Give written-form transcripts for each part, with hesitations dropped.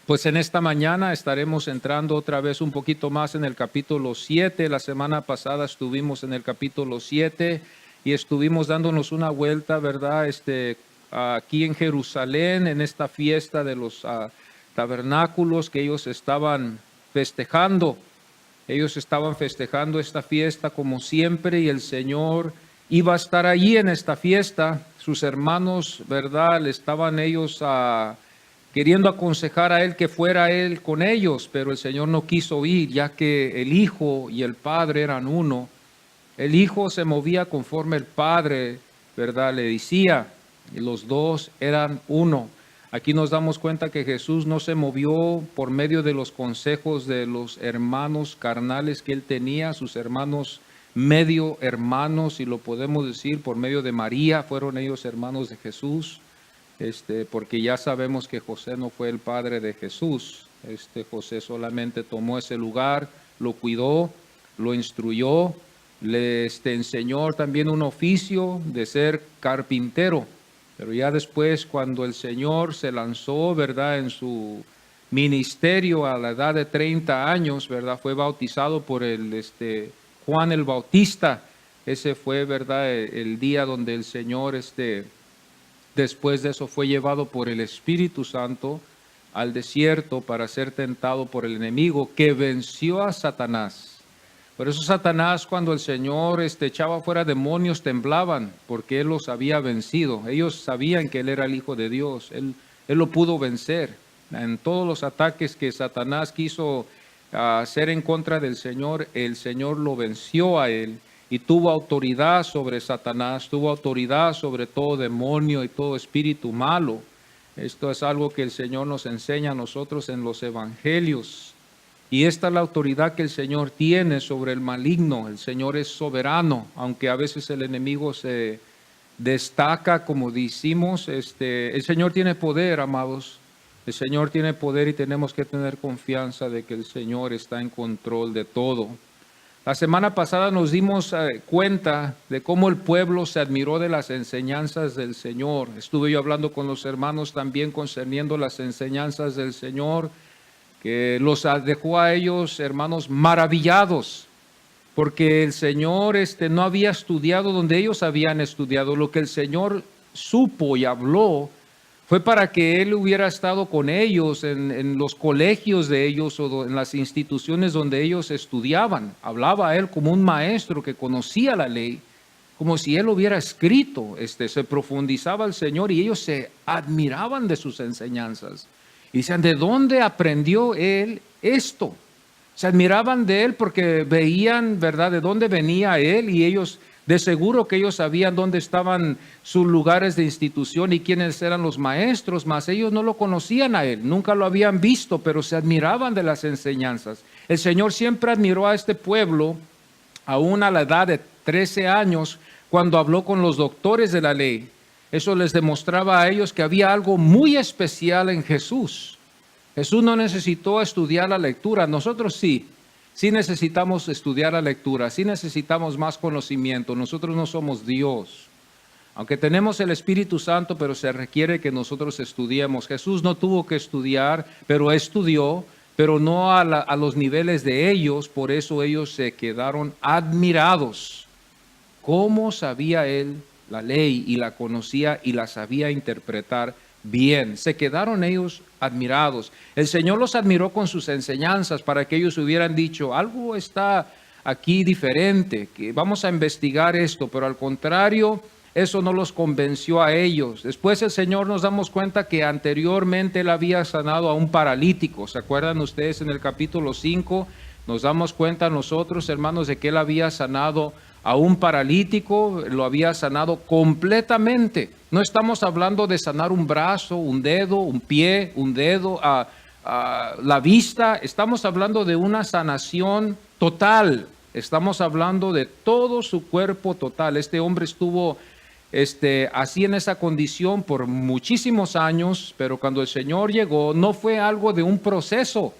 Pues en esta mañana estaremos entrando otra vez un poquito más en el capítulo 7. La semana pasada estuvimos en el capítulo 7 y estuvimos dándonos una vuelta, ¿verdad? Aquí en Jerusalén, en esta fiesta de los tabernáculos que ellos estaban festejando. Ellos estaban festejando esta fiesta como siempre y el Señor iba a estar allí en esta fiesta. Sus hermanos, ¿verdad? Le estaban ellos queriendo aconsejar a él que fuera él con ellos, pero el Señor no quiso ir, ya que el Hijo y el Padre eran uno. El Hijo se movía conforme el Padre, ¿verdad? Le decía, y los dos eran uno. Aquí nos damos cuenta que Jesús no se movió por medio de los consejos de los hermanos carnales que él tenía, sus hermanos medio hermanos, si lo podemos decir, por medio de María, fueron ellos hermanos de Jesús. Porque ya sabemos que José no fue el padre de Jesús. José solamente tomó ese lugar, lo cuidó, lo instruyó, le enseñó también un oficio de ser carpintero. Pero ya después, cuando el Señor se lanzó, ¿verdad?, en su ministerio a la edad de 30 años, ¿verdad?, fue bautizado por Juan el Bautista. Ese fue, ¿verdad?, el día donde el Señor después de eso fue llevado por el Espíritu Santo al desierto para ser tentado por el enemigo que venció a Satanás. Por eso Satanás, cuando el Señor echaba fuera demonios, temblaban porque él los había vencido. Ellos sabían que él era el Hijo de Dios. Él lo pudo vencer. En todos los ataques que Satanás quiso hacer en contra del Señor, el Señor lo venció a él. Y tuvo autoridad sobre Satanás, tuvo autoridad sobre todo demonio y todo espíritu malo. Esto es algo que el Señor nos enseña a nosotros en los evangelios. Y esta es la autoridad que el Señor tiene sobre el maligno. El Señor es soberano, aunque a veces el enemigo se destaca, como decimos. El Señor tiene poder, amados. El Señor tiene poder y tenemos que tener confianza de que el Señor está en control de todo. La semana pasada nos dimos cuenta de cómo el pueblo se admiró de las enseñanzas del Señor. Estuve yo hablando con los hermanos también concerniendo las enseñanzas del Señor, que los dejó a ellos, hermanos, maravillados, porque el Señor no había estudiado donde ellos habían estudiado. Lo que el Señor supo y habló fue para que Él hubiera estado con ellos en los colegios de ellos o en las instituciones donde ellos estudiaban. Hablaba a Él como un maestro que conocía la ley, como si Él hubiera escrito. Se profundizaba el Señor y ellos se admiraban de sus enseñanzas. Y decían, ¿de dónde aprendió Él esto? Se admiraban de Él porque veían, ¿verdad?, de dónde venía Él, y ellos, de seguro que ellos sabían dónde estaban sus lugares de institución y quiénes eran los maestros, mas ellos no lo conocían a Él, nunca lo habían visto, pero se admiraban de las enseñanzas. El Señor siempre admiró a este pueblo, aún a la edad de 13 años, cuando habló con los doctores de la ley. Eso les demostraba a ellos que había algo muy especial en Jesús. Jesús no necesitó estudiar la lectura. Nosotros sí necesitamos estudiar la lectura, sí necesitamos más conocimiento. Nosotros no somos Dios. Aunque tenemos el Espíritu Santo, pero se requiere que nosotros estudiemos. Jesús no tuvo que estudiar, pero estudió, pero no a los niveles de ellos. Por eso ellos se quedaron admirados. ¿Cómo sabía Él la ley y la conocía y la sabía interpretar bien? Se quedaron ellos admirados. El Señor los admiró con sus enseñanzas para que ellos hubieran dicho, algo está aquí diferente, que vamos a investigar esto, pero al contrario, eso no los convenció a ellos. Después el Señor nos damos cuenta que anteriormente Él había sanado a un paralítico. ¿Se acuerdan ustedes en el capítulo 5? Nos damos cuenta nosotros, hermanos, de que Él había sanado a un paralítico, lo había sanado completamente. No estamos hablando de sanar un brazo, un dedo, un pie, un dedo, la vista. Estamos hablando de una sanación total. Estamos hablando de todo su cuerpo total. Este hombre estuvo así en esa condición por muchísimos años, pero cuando el Señor llegó, no fue algo de un proceso.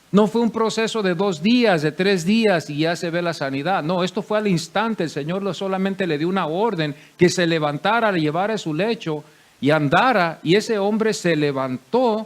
No fue un proceso de 2 días, de 3 días y ya se ve la sanidad. No, esto fue al instante. El Señor solamente le dio una orden que se levantara, le llevara a su lecho y andara. Y ese hombre se levantó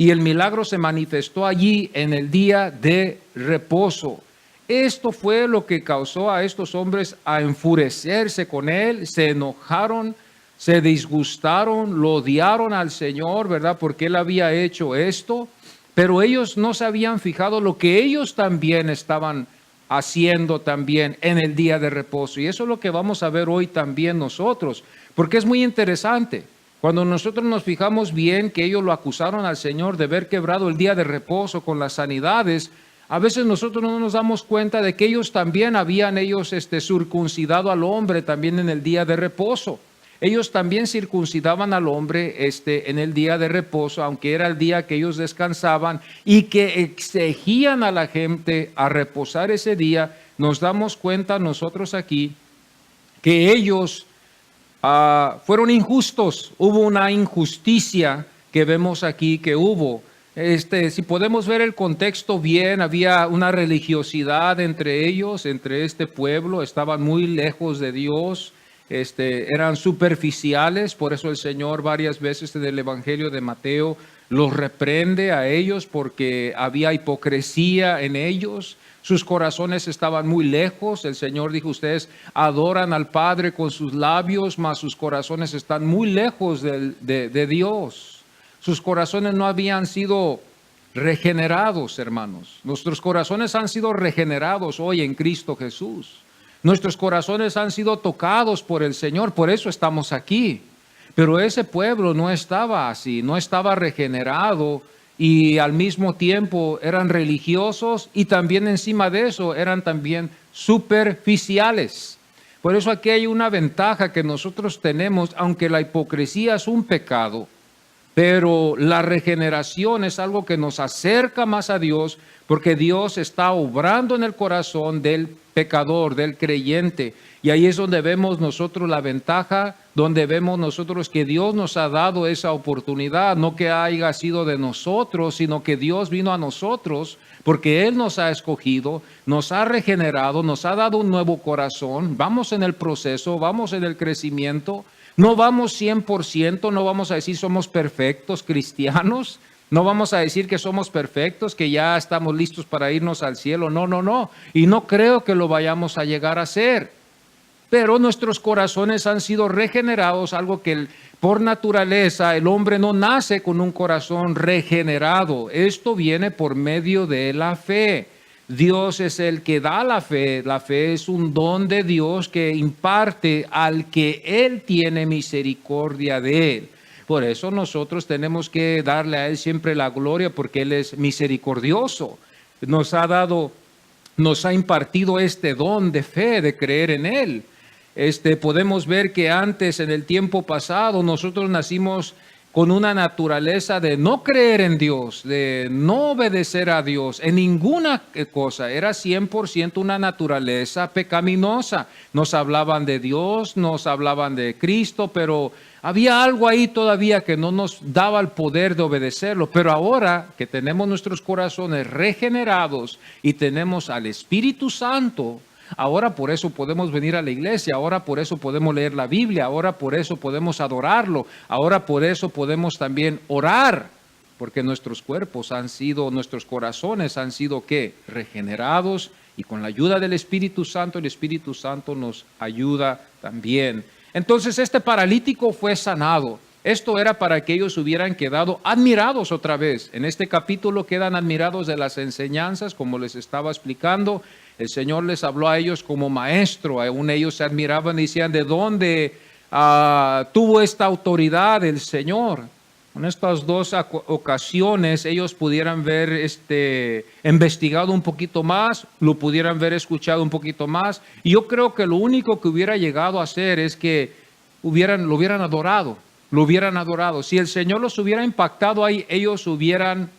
y el milagro se manifestó allí en el día de reposo. Esto fue lo que causó a estos hombres a enfurecerse con él, se enojaron, se disgustaron, lo odiaron al Señor, ¿verdad? Porque él había hecho esto, pero ellos no se habían fijado lo que ellos también estaban haciendo también en el día de reposo. Y eso es lo que vamos a ver hoy también nosotros, porque es muy interesante. Cuando nosotros nos fijamos bien que ellos lo acusaron al Señor de haber quebrado el día de reposo con las sanidades, a veces nosotros no nos damos cuenta de que ellos también habían circuncidado al hombre también en el día de reposo. Ellos también circuncidaban al hombre en el día de reposo, aunque era el día que ellos descansaban y que exigían a la gente a reposar ese día. Nos damos cuenta nosotros aquí que ellos fueron injustos. Hubo una injusticia que vemos aquí que hubo. Si podemos ver el contexto bien, había una religiosidad entre ellos, entre este pueblo, estaban muy lejos de Dios, eran superficiales, por eso el Señor varias veces en el Evangelio de Mateo los reprende a ellos porque había hipocresía en ellos. Sus corazones estaban muy lejos. El Señor dijo, ustedes adoran al Padre con sus labios, mas sus corazones están muy lejos de Dios. Sus corazones no habían sido regenerados, hermanos. Nuestros corazones han sido regenerados hoy en Cristo Jesús. Nuestros corazones han sido tocados por el Señor, por eso estamos aquí. Pero ese pueblo no estaba así, no estaba regenerado y al mismo tiempo eran religiosos y también encima de eso eran también superficiales. Por eso aquí hay una ventaja que nosotros tenemos, aunque la hipocresía es un pecado, pero la regeneración es algo que nos acerca más a Dios porque Dios está obrando en el corazón del pecador, del creyente. Y ahí es donde vemos nosotros la ventaja, donde vemos nosotros que Dios nos ha dado esa oportunidad, no que haya sido de nosotros, sino que Dios vino a nosotros porque Él nos ha escogido, nos ha regenerado, nos ha dado un nuevo corazón. Vamos en el proceso, vamos en el crecimiento. No vamos 100%, no vamos a decir somos perfectos cristianos, no vamos a decir que somos perfectos, que ya estamos listos para irnos al cielo, no. Y no creo que lo vayamos a llegar a ser. Pero nuestros corazones han sido regenerados, algo que por naturaleza el hombre no nace con un corazón regenerado. Esto viene por medio de la fe. Dios es el que da la fe. La fe es un don de Dios que imparte al que Él tiene misericordia de él. Por eso nosotros tenemos que darle a Él siempre la gloria porque Él es misericordioso. Nos ha impartido este don de fe, de creer en Él. Podemos ver que antes, en el tiempo pasado, nosotros nacimos con una naturaleza de no creer en Dios, de no obedecer a Dios en ninguna cosa. Era 100% una naturaleza pecaminosa. Nos hablaban de Dios, nos hablaban de Cristo, pero había algo ahí todavía que no nos daba el poder de obedecerlo. Pero ahora que tenemos nuestros corazones regenerados y tenemos al Espíritu Santo, ahora por eso podemos venir a la iglesia, ahora por eso podemos leer la Biblia, ahora por eso podemos adorarlo, ahora por eso podemos también orar, porque nuestros corazones han sido ¿qué? Regenerados, y con la ayuda del Espíritu Santo, el Espíritu Santo nos ayuda también. Entonces este paralítico fue sanado. Esto era para que ellos hubieran quedado admirados otra vez. En este capítulo quedan admirados de las enseñanzas, como les estaba explicando. El Señor les habló a ellos como maestro. Aún ellos se admiraban y decían, ¿de dónde tuvo esta autoridad el Señor? En estas dos ocasiones ellos pudieran ver investigado un poquito más, lo pudieran ver escuchado un poquito más. Y yo creo que lo único que hubiera llegado a hacer es que lo hubieran adorado. Lo hubieran adorado. Si el Señor los hubiera impactado ahí, ellos lo hubieran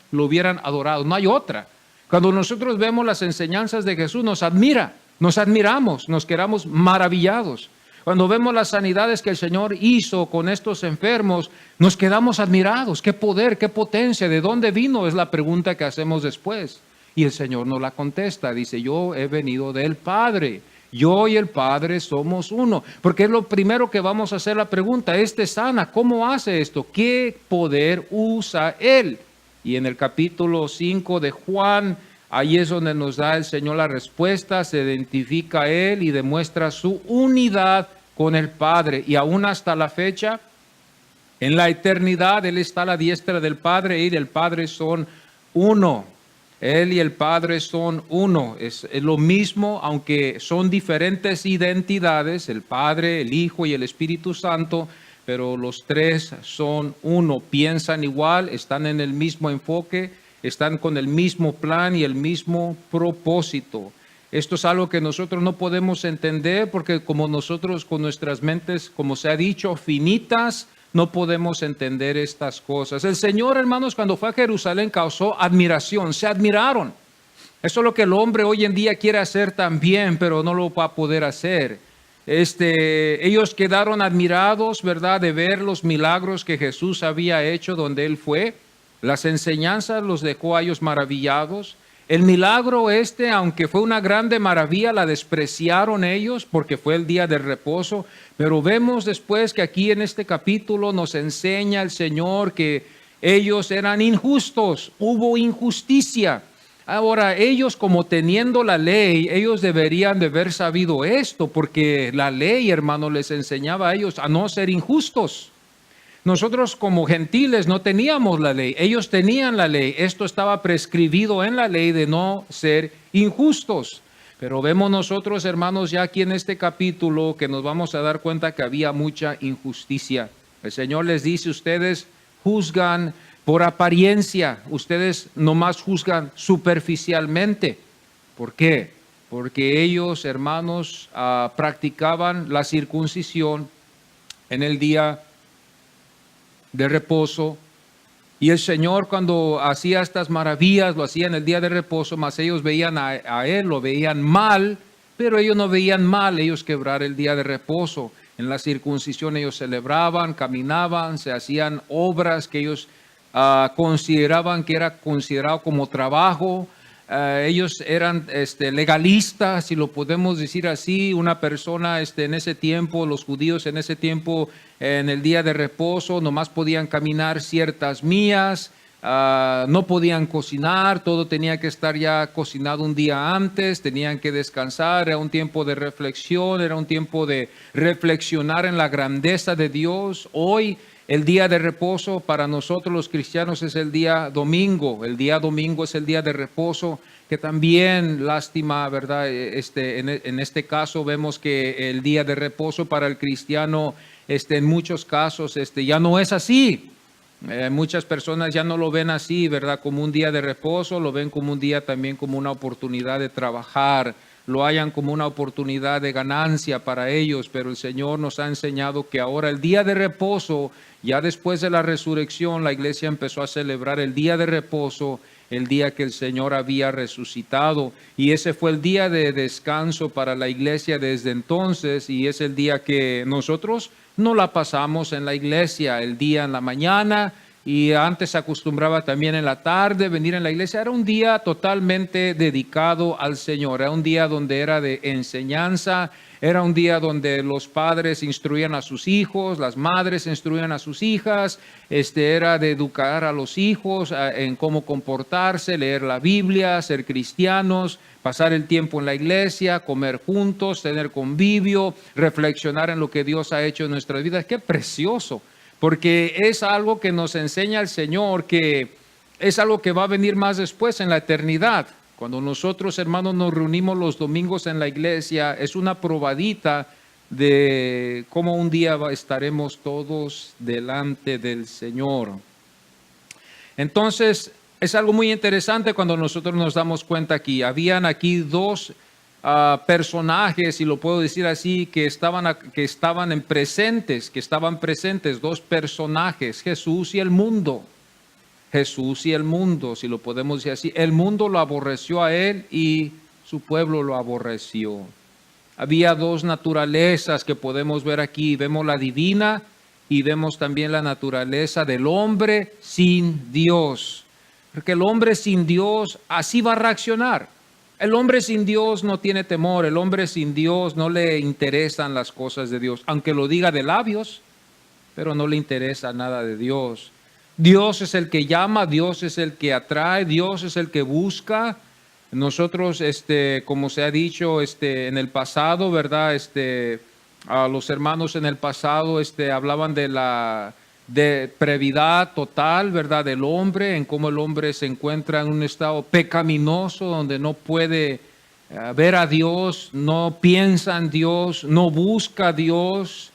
adorado. No hay otra. Cuando nosotros vemos las enseñanzas de Jesús, nos admiramos, nos quedamos maravillados. Cuando vemos las sanidades que el Señor hizo con estos enfermos, nos quedamos admirados. ¿Qué poder, qué potencia? ¿De dónde vino? Es la pregunta que hacemos después. Y el Señor nos la contesta. Dice, yo he venido del Padre. Yo y el Padre somos uno. Porque es lo primero que vamos a hacer la pregunta. Sana, ¿cómo hace esto? ¿Qué poder usa Él? Y en el capítulo 5 de Juan, ahí es donde nos da el Señor la respuesta, se identifica a Él y demuestra su unidad con el Padre. Y aún hasta la fecha, en la eternidad, Él está a la diestra del Padre y el Padre son uno. Él y el Padre son uno. Es lo mismo, aunque son diferentes identidades, el Padre, el Hijo y el Espíritu Santo, pero los tres son uno. Piensan igual, están en el mismo enfoque, están con el mismo plan y el mismo propósito. Esto es algo que nosotros no podemos entender porque como nosotros con nuestras mentes, como se ha dicho, finitas, no podemos entender estas cosas. El Señor, hermanos, cuando fue a Jerusalén causó admiración, se admiraron. Eso es lo que el hombre hoy en día quiere hacer también, pero no lo va a poder hacer. Ellos quedaron admirados, ¿verdad?, de ver los milagros que Jesús había hecho donde Él fue. Las enseñanzas los dejó a ellos maravillados. El milagro aunque fue una grande maravilla, la despreciaron ellos porque fue el día de reposo. Pero vemos después que aquí en este capítulo nos enseña el Señor que ellos eran injustos, hubo injusticia. Ahora, ellos como teniendo la ley, ellos deberían de haber sabido esto, porque la ley, hermano, les enseñaba a ellos a no ser injustos. Nosotros como gentiles no teníamos la ley, ellos tenían la ley. Esto estaba prescribido en la ley de no ser injustos. Pero vemos nosotros, hermanos, ya aquí en este capítulo que nos vamos a dar cuenta que había mucha injusticia. El Señor les dice, ustedes juzgan por apariencia, ustedes nomás juzgan superficialmente. ¿Por qué? Porque ellos, hermanos, practicaban la circuncisión en el día de reposo, y el Señor cuando hacía estas maravillas lo hacía en el día de reposo, mas ellos veían a Él, lo veían mal, pero ellos no veían mal ellos quebrar el día de reposo. En la circuncisión ellos celebraban, caminaban, se hacían obras que ellos consideraban que era considerado como trabajo. Ellos eran legalistas, si lo podemos decir así. Una persona en ese tiempo, los judíos en ese tiempo, en el día de reposo, nomás podían caminar ciertas millas, no podían cocinar, todo tenía que estar ya cocinado un día antes, tenían que descansar, era un tiempo de reflexión, era un tiempo de reflexionar en la grandeza de Dios. Hoy, el día de reposo para nosotros los cristianos es el día domingo. El día domingo es el día de reposo, que también, lástima, ¿verdad? En este caso vemos que el día de reposo para el cristiano, en muchos casos, ya no es así. Muchas personas ya no lo ven así, ¿verdad? Como un día de reposo, lo ven como un día también como una oportunidad de trabajar, lo hayan como una oportunidad de ganancia para ellos, pero el Señor nos ha enseñado que ahora el día de reposo, ya después de la resurrección, la iglesia empezó a celebrar el día de reposo, el día que el Señor había resucitado, y ese fue el día de descanso para la iglesia desde entonces, y es el día que nosotros no la pasamos en la iglesia, el día en la mañana, y antes se acostumbraba también en la tarde venir en la iglesia. Era un día totalmente dedicado al Señor, era un día donde era de enseñanza, era un día donde los padres instruían a sus hijos, las madres instruían a sus hijas, era de educar a los hijos en cómo comportarse, leer la Biblia, ser cristianos, pasar el tiempo en la iglesia, comer juntos, tener convivio, reflexionar en lo que Dios ha hecho en nuestras vidas. ¡Qué precioso! Porque es algo que nos enseña el Señor, que es algo que va a venir más después en la eternidad. Cuando nosotros, hermanos, nos reunimos los domingos en la iglesia, es una probadita de cómo un día estaremos todos delante del Señor. Entonces, es algo muy interesante cuando nosotros nos damos cuenta aquí. Habían aquí dos personajes, si lo puedo decir así, que estaban presentes, dos personajes, Jesús y el mundo. Jesús y el mundo, si lo podemos decir así. El mundo lo aborreció a Él y su pueblo lo aborreció. Había dos naturalezas que podemos ver aquí. Vemos la divina y vemos también la naturaleza del hombre sin Dios. Porque el hombre sin Dios así va a reaccionar. El hombre sin Dios no tiene temor, el hombre sin Dios no le interesan las cosas de Dios, aunque lo diga de labios, pero no le interesa nada de Dios. Dios es el que llama, Dios es el que atrae, Dios es el que busca. Nosotros, como se ha dicho en el pasado, ¿verdad? A los hermanos en el pasado hablaban de brevedad total, ¿verdad? Del hombre, en cómo el hombre se encuentra en un estado pecaminoso donde no puede ver a Dios, no piensa en Dios, no busca a Dios,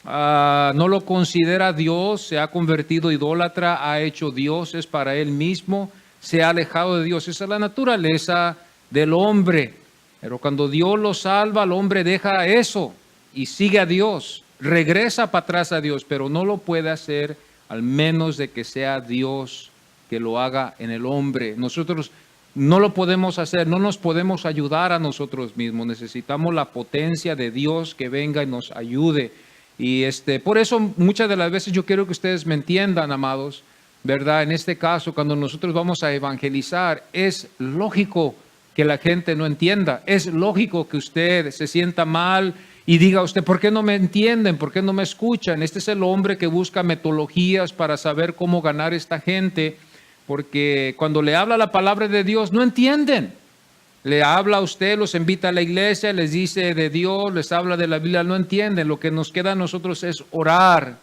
no lo considera Dios, se ha convertido idólatra, ha hecho dioses para él mismo, se ha alejado de Dios. Esa es la naturaleza del hombre. Pero cuando Dios lo salva, el hombre deja eso y sigue a Dios, regresa para atrás a Dios, pero no lo puede hacer al menos de que sea Dios que lo haga en el hombre. Nosotros no lo podemos hacer, no nos podemos ayudar a nosotros mismos. Necesitamos la potencia de Dios que venga y nos ayude. Y por eso muchas de las veces yo quiero que ustedes me entiendan, amados, ¿verdad? En este caso, cuando nosotros vamos a evangelizar, es lógico que la gente no entienda. Es lógico que usted se sienta mal y diga usted, ¿por qué no me entienden? ¿Por qué no me escuchan? Este es el hombre que busca metodologías para saber cómo ganar a esta gente, porque cuando le habla la palabra de Dios, no entienden. Le habla a usted, los invita a la iglesia, les dice de Dios, les habla de la Biblia, no entienden. Lo que nos queda a nosotros es orar.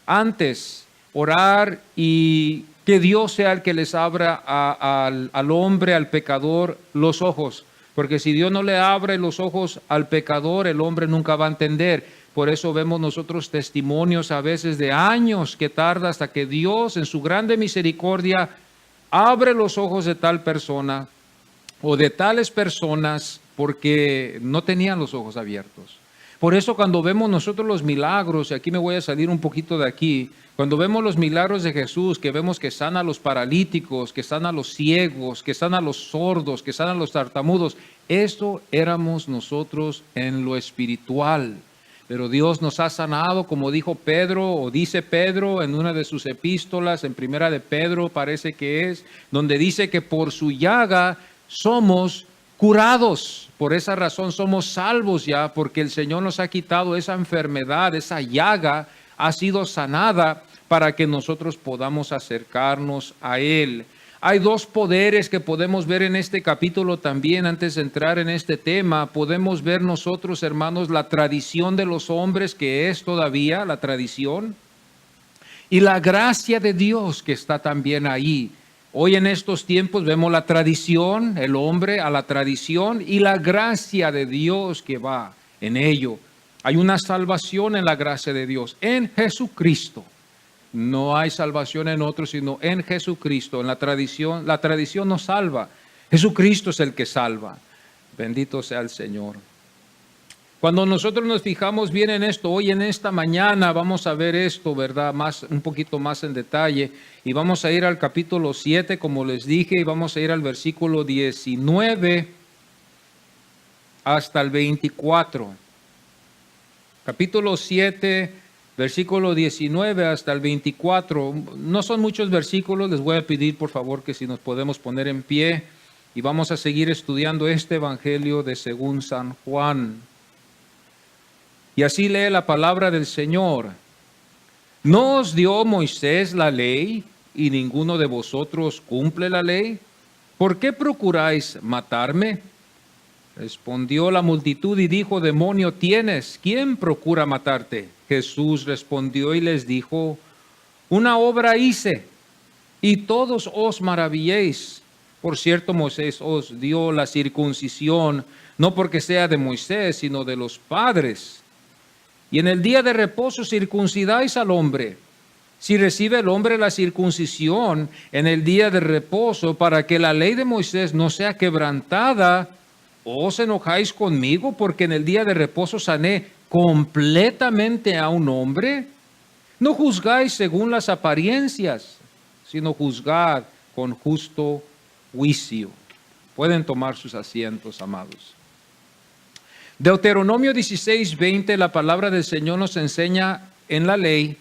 Antes, orar y que Dios sea el que les abra al hombre, al pecador, los ojos. Porque si Dios no le abre los ojos al pecador, el hombre nunca va a entender. Por eso vemos nosotros testimonios a veces de años que tarda hasta que Dios en su grande misericordia abre los ojos de tal persona o de tales personas porque no tenían los ojos abiertos. Por eso cuando vemos nosotros los milagros, y aquí me voy a salir un poquito de aquí, cuando vemos los milagros de Jesús, que vemos que sana a los paralíticos, que sana a los ciegos, que sana a los sordos, que sana a los tartamudos, eso éramos nosotros en lo espiritual. Pero Dios nos ha sanado, como dijo Pedro, o dice Pedro en una de sus epístolas, en primera de Pedro parece que es, donde dice que por su llaga somos curados. Por esa razón somos salvos ya, porque el Señor nos ha quitado esa enfermedad, esa llaga ha sido sanada para que nosotros podamos acercarnos a Él. Hay dos poderes que podemos ver en este capítulo también. Antes de entrar en este tema, podemos ver nosotros, hermanos, la tradición de los hombres, que es todavía la tradición, y la gracia de Dios que está también ahí. Hoy en estos tiempos vemos la tradición, el hombre a la tradición, y la gracia de Dios que va en ello. Hay una salvación en la gracia de Dios, en Jesucristo. No hay salvación en otro, sino en Jesucristo. En la tradición nos salva. Jesucristo es el que salva. Bendito sea el Señor. Cuando nosotros nos fijamos bien en esto, hoy en esta mañana vamos a ver esto, ¿verdad? Un poquito más en detalle. Y vamos a ir al capítulo 7, como les dije, y vamos a ir al versículo 19 hasta el 24. Capítulo 7, versículo 19 hasta el 24. No son muchos versículos, les voy a pedir por favor que si nos podemos poner en pie y vamos a seguir estudiando este evangelio de según San Juan. Y así lee la palabra del Señor. ¿No os dio Moisés la ley y ninguno de vosotros cumple la ley? ¿Por qué procuráis matarme? Respondió la multitud y dijo, demonio tienes, ¿quién procura matarte? Jesús respondió y les dijo, una obra hice y todos os maravilléis. Por cierto, Moisés os dio la circuncisión, no porque sea de Moisés, sino de los padres. Y en el día de reposo circuncidáis al hombre. Si recibe el hombre la circuncisión en el día de reposo para que la ley de Moisés no sea quebrantada, ¿os enojáis conmigo porque en el día de reposo sané completamente a un hombre? No juzgáis según las apariencias, sino juzgad con justo juicio. Pueden tomar sus asientos, amados. Deuteronomio 16:20, la palabra del Señor nos enseña en la ley,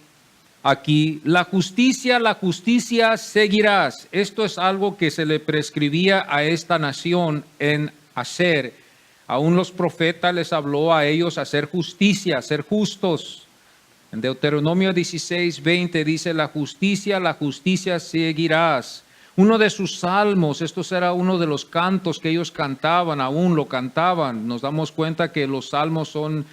aquí, la justicia seguirás. Esto es algo que se le prescribía a esta nación en hacer. Aún los profetas les habló a ellos hacer justicia, ser justos. En Deuteronomio 16:20 dice, la justicia seguirás. Uno de sus salmos, estos era uno de los cantos que ellos cantaban, aún lo cantaban. Nos damos cuenta que los salmos son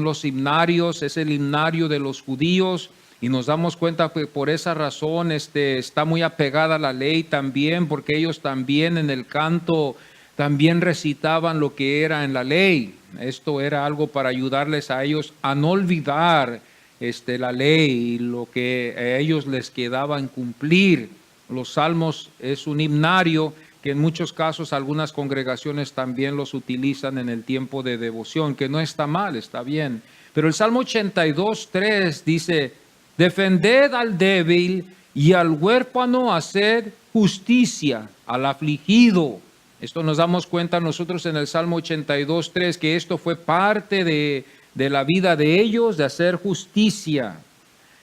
los himnarios, es el himnario de los judíos. Y nos damos cuenta que por esa razón está muy apegada a la ley también, porque ellos también en el canto también recitaban lo que era en la ley. Esto era algo para ayudarles a ellos a no olvidar la ley y lo que a ellos les quedaba en cumplir. Los salmos es un himnario que en muchos casos algunas congregaciones también los utilizan en el tiempo de devoción, que no está mal, está bien. Pero el Salmo 82:3 dice, defended al débil y al huérfano haced justicia, al afligido. Esto nos damos cuenta nosotros en el Salmo 82:3, que esto fue parte de la vida de ellos, de hacer justicia.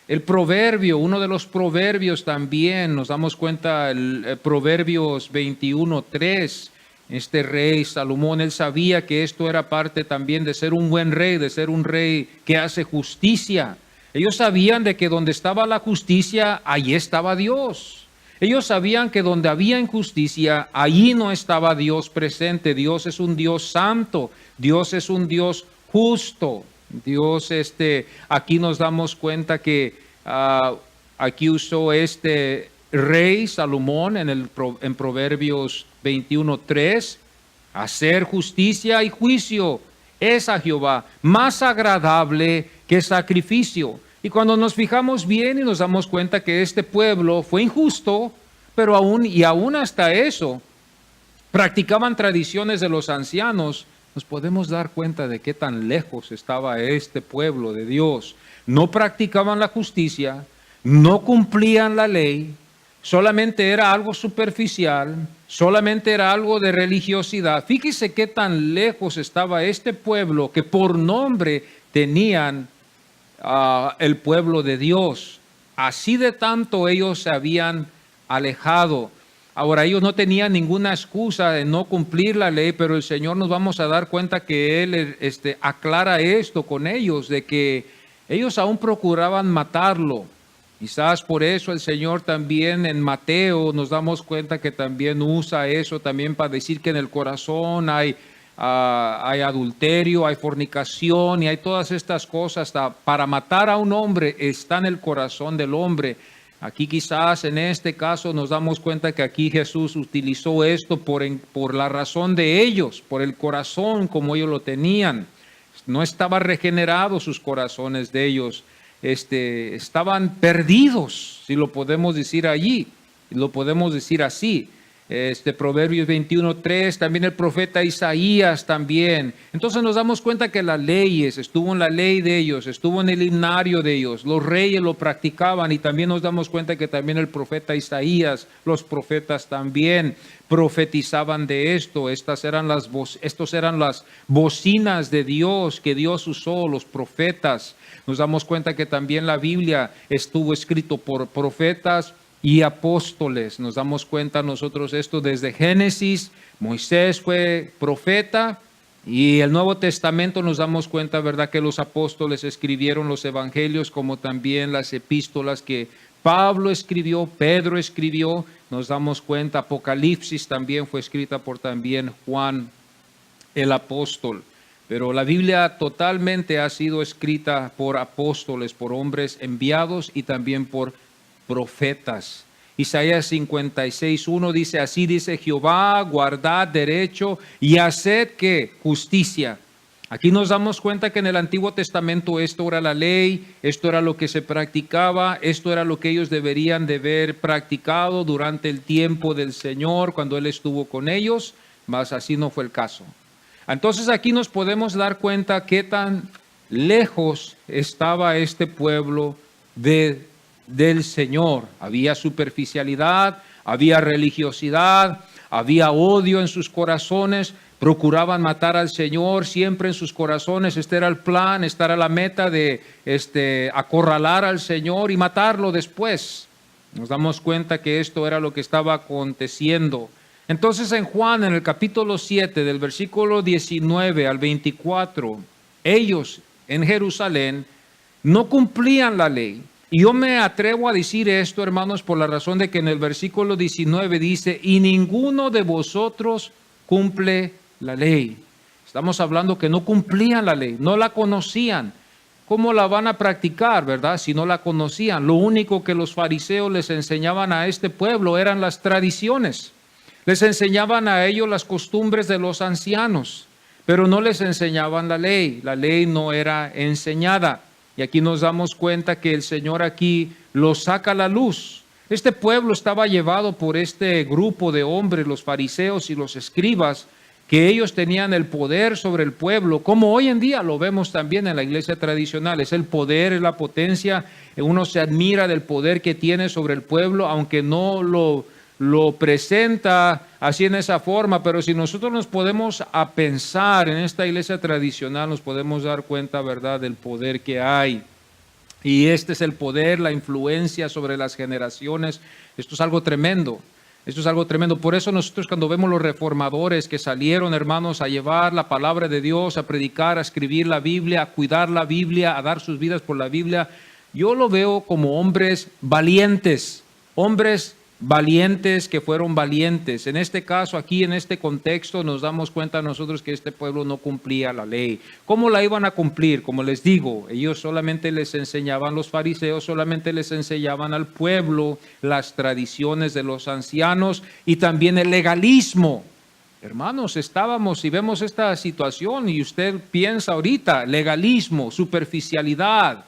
El proverbio, uno de los proverbios también, nos damos cuenta, el Proverbios 21:3, este rey Salomón, él sabía que esto era parte también de ser un buen rey, de ser un rey que hace justicia. Ellos sabían de que donde estaba la justicia, allí estaba Dios. Ellos sabían que donde había injusticia, allí no estaba Dios presente. Dios es un Dios santo, Dios es un Dios justo. Dios, aquí nos damos cuenta que aquí usó este rey Salomón en Proverbios 21:3, hacer justicia y juicio es a Jehová más agradable que sacrificio. Y cuando nos fijamos bien y nos damos cuenta que este pueblo fue injusto, pero aún hasta eso, practicaban tradiciones de los ancianos, nos podemos dar cuenta de qué tan lejos estaba este pueblo de Dios. No practicaban la justicia, no cumplían la ley, solamente era algo superficial, solamente era algo de religiosidad. Fíjese qué tan lejos estaba este pueblo que por nombre tenían el pueblo de Dios. Así de tanto ellos se habían alejado. Ahora, ellos no tenían ninguna excusa de no cumplir la ley, pero el Señor nos vamos a dar cuenta que Él aclara esto con ellos, de que ellos aún procuraban matarlo. Quizás por eso el Señor también en Mateo nos damos cuenta que también usa eso también para decir que en el corazón hay adulterio, hay fornicación y hay todas estas cosas. Para matar a un hombre está en el corazón del hombre. Aquí quizás en este caso nos damos cuenta que aquí Jesús utilizó esto por la razón de ellos, por el corazón como ellos lo tenían. No estaba regenerado sus corazones de ellos, estaban perdidos, si lo podemos decir allí, lo podemos decir así. Proverbios 21:3, también el profeta Isaías también. Entonces nos damos cuenta que las leyes, estuvo en la ley de ellos, estuvo en el himnario de ellos, los reyes lo practicaban y también nos damos cuenta que también el profeta Isaías, los profetas también profetizaban de esto. Estos eran las bocinas de Dios que Dios usó, los profetas. Nos damos cuenta que también la Biblia estuvo escrito por profetas y apóstoles. Nos damos cuenta nosotros esto desde Génesis. Moisés fue profeta y el Nuevo Testamento nos damos cuenta, ¿verdad?, que los apóstoles escribieron los evangelios como también las epístolas que Pablo escribió, Pedro escribió. Nos damos cuenta, Apocalipsis también fue escrita por también Juan el apóstol. Pero la Biblia totalmente ha sido escrita por apóstoles, por hombres enviados y también por profetas. Isaías 56:1 dice, así dice Jehová, guardad derecho y haced que justicia. Aquí nos damos cuenta que en el Antiguo Testamento esto era la ley, esto era lo que se practicaba, esto era lo que ellos deberían de haber practicado durante el tiempo del Señor cuando Él estuvo con ellos, mas así no fue el caso. Entonces aquí nos podemos dar cuenta qué tan lejos estaba este pueblo del Señor. Había superficialidad, había religiosidad, había odio en sus corazones, procuraban matar al Señor siempre en sus corazones. Este era el plan, esta era la meta de acorralar al Señor y matarlo después. Nos damos cuenta que esto era lo que estaba aconteciendo. Entonces en Juan, en el capítulo 7, del versículo 19 al 24, ellos en Jerusalén no cumplían la ley. Y yo me atrevo a decir esto, hermanos, por la razón de que en el versículo 19 dice, y ninguno de vosotros cumple la ley. Estamos hablando que no cumplían la ley, no la conocían. ¿Cómo la van a practicar, verdad? Si no la conocían. Lo único que los fariseos les enseñaban a este pueblo eran las tradiciones. Les enseñaban a ellos las costumbres de los ancianos, pero no les enseñaban la ley. La ley no era enseñada. Y aquí nos damos cuenta que el Señor aquí lo saca a la luz. Este pueblo estaba llevado por este grupo de hombres, los fariseos y los escribas, que ellos tenían el poder sobre el pueblo, como hoy en día lo vemos también en la iglesia tradicional. Es el poder, es la potencia. Uno se admira del poder que tiene sobre el pueblo, aunque no lo presenta así en esa forma, pero si nosotros nos podemos a pensar en esta iglesia tradicional, nos podemos dar cuenta, ¿verdad?, del poder que hay. Y este es el poder, la influencia sobre las generaciones. Esto es algo tremendo. Esto es algo tremendo. Por eso nosotros cuando vemos los reformadores que salieron, hermanos, a llevar la palabra de Dios, a predicar, a escribir la Biblia, a cuidar la Biblia, a dar sus vidas por la Biblia, yo lo veo como hombres valientes que fueron valientes. En este caso, aquí en este contexto, nos damos cuenta nosotros que este pueblo no cumplía la ley. ¿Cómo la iban a cumplir? Como les digo, ellos solamente les enseñaban, los fariseos solamente les enseñaban al pueblo las tradiciones de los ancianos y también el legalismo. Hermanos, estábamos y vemos esta situación y usted piensa ahorita, legalismo, superficialidad,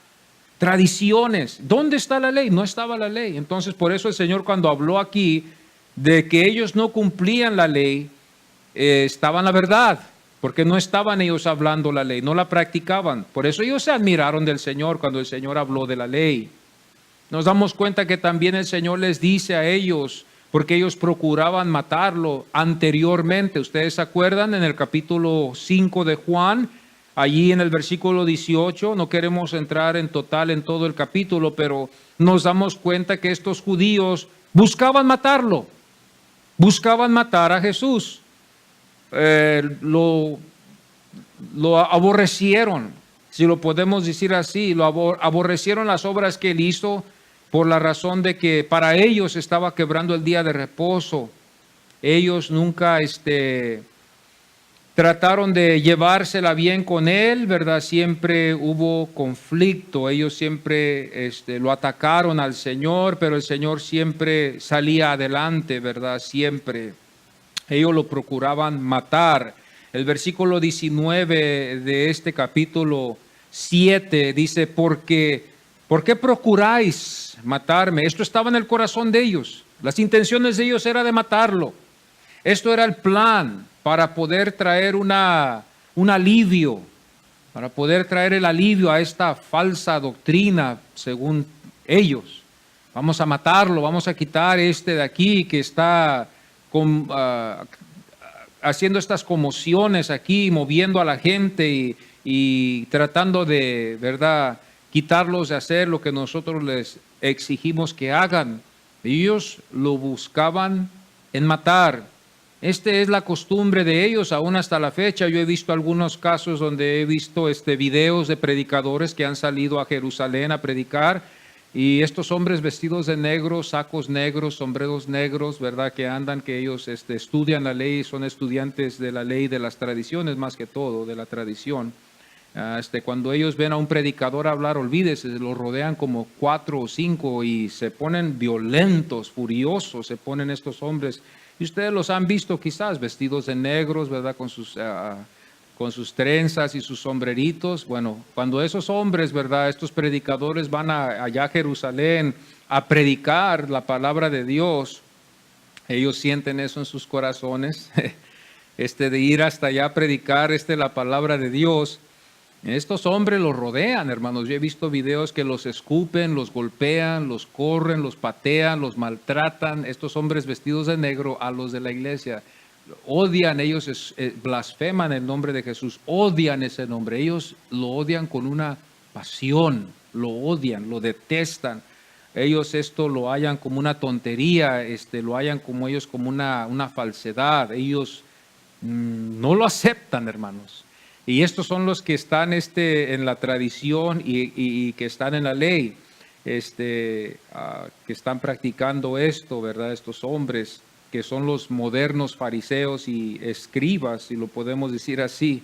tradiciones. ¿Dónde está la ley? No estaba la ley. Entonces, por eso el Señor cuando habló aquí de que ellos no cumplían la ley, estaba en la verdad, porque no estaban ellos hablando la ley, no la practicaban. Por eso ellos se admiraron del Señor cuando el Señor habló de la ley. Nos damos cuenta que también el Señor les dice a ellos, porque ellos procuraban matarlo anteriormente. ¿Ustedes se acuerdan en el capítulo 5 de Juan? Allí en el versículo 18, no queremos entrar en total en todo el capítulo, pero nos damos cuenta que estos judíos buscaban matarlo, buscaban matar a Jesús. Lo aborrecieron, si lo podemos decir así, aborrecieron las obras que él hizo por la razón de que para ellos estaba quebrando el día de reposo. Ellos nunca trataron de llevársela bien con él, ¿verdad? Siempre hubo conflicto, ellos siempre lo atacaron al Señor, pero el Señor siempre salía adelante, ¿verdad? Siempre. Ellos lo procuraban matar. El versículo 19 de este capítulo 7 dice, ¿por qué procuráis matarme? Esto estaba en el corazón de ellos. Las intenciones de ellos era de matarlo. Esto era el plan para poder traer un alivio, para poder traer el alivio a esta falsa doctrina, según ellos. Vamos a matarlo, vamos a quitar de aquí que está haciendo estas conmociones aquí, moviendo a la gente y tratando de, ¿verdad?, quitarlos de hacer lo que nosotros les exigimos que hagan. Ellos lo buscaban en matar. Esta es la costumbre de ellos aún hasta la fecha. Yo he visto algunos casos donde he visto videos de predicadores que han salido a Jerusalén a predicar y estos hombres vestidos de negro, sacos negros, sombreros negros, ¿verdad? Que andan, que ellos estudian la ley, son estudiantes de la ley, de las tradiciones más que todo, de la tradición. Cuando ellos ven a un predicador hablar, olvídese, lo rodean como 4 o 5 y se ponen violentos, furiosos, se ponen estos hombres. Y ustedes los han visto quizás vestidos de negros, ¿verdad? Con sus trenzas y sus sombreritos. Bueno, cuando esos hombres, ¿verdad?, estos predicadores van allá a Jerusalén a predicar la palabra de Dios, ellos sienten eso en sus corazones, de ir hasta allá a predicar la palabra de Dios. Estos hombres los rodean, hermanos. Yo he visto videos que los escupen, los golpean, los corren, los patean, los maltratan. Estos hombres vestidos de negro a los de la iglesia. Odian, ellos blasfeman el nombre de Jesús, odian ese nombre. Ellos lo odian con una pasión, lo odian, lo detestan. Ellos esto lo hallan como una tontería, lo hallan como una falsedad. Ellos no lo aceptan, hermanos. Y estos son los que están en la tradición y que están en la ley, que están practicando esto, ¿verdad? Estos hombres que son los modernos fariseos y escribas, si lo podemos decir así.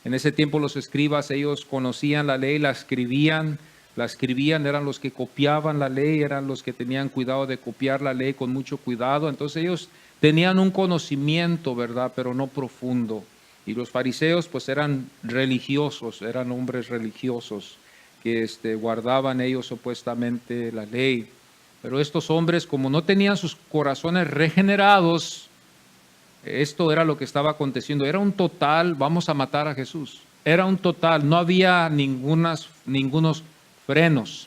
En ese tiempo los escribas, ellos conocían la ley, la escribían, eran los que copiaban la ley, eran los que tenían cuidado de copiar la ley con mucho cuidado. Entonces ellos tenían un conocimiento, ¿verdad? Pero no profundo. Y los fariseos pues eran religiosos, eran hombres religiosos que guardaban ellos supuestamente la ley. Pero estos hombres, como no tenían sus corazones regenerados, esto era lo que estaba aconteciendo. Era un total, vamos a matar a Jesús. Era un total, no había ningunos frenos.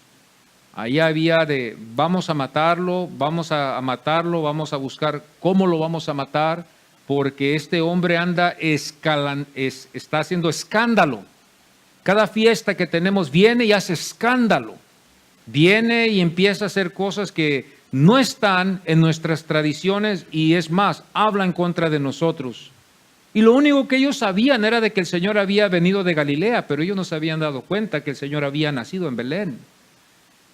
Ahí había de, vamos a matarlo, vamos a vamos a buscar cómo lo vamos a matar, porque este hombre está haciendo escándalo. Cada fiesta que tenemos viene y hace escándalo. Viene y empieza a hacer cosas que no están en nuestras tradiciones y es más, habla en contra de nosotros. Y lo único que ellos sabían era de que el Señor había venido de Galilea, pero ellos no se habían dado cuenta que el Señor había nacido en Belén.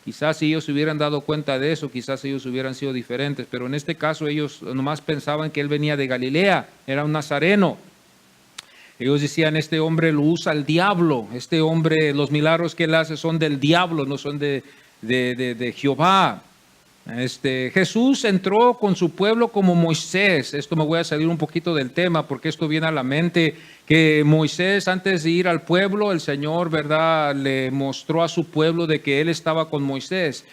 Quizás si ellos se hubieran dado cuenta de eso, quizás ellos hubieran sido diferentes, pero en este caso ellos nomás pensaban que él venía de Galilea, era un nazareno. Ellos decían, este hombre lo usa el diablo, este hombre, los milagros que él hace son del diablo, no son de Jehová. Jesús entró con su pueblo como Moisés. Esto me voy a salir un poquito del tema porque esto viene a la mente, que Moisés, antes de ir al pueblo, el Señor, ¿verdad?, le mostró a su pueblo de que él estaba con Moisés.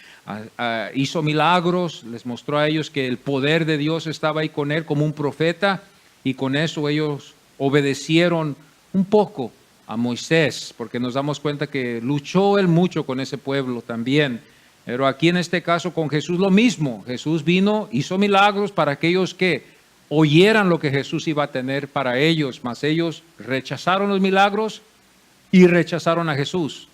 Hizo milagros, les mostró a ellos que el poder de Dios estaba ahí con él como un profeta, y con eso ellos obedecieron un poco a Moisés, porque nos damos cuenta que luchó él mucho con ese pueblo también. Pero aquí en este caso con Jesús lo mismo. Jesús vino, hizo milagros para aquellos que oyeran lo que Jesús iba a tener para ellos, mas ellos rechazaron los milagros y rechazaron a Jesús.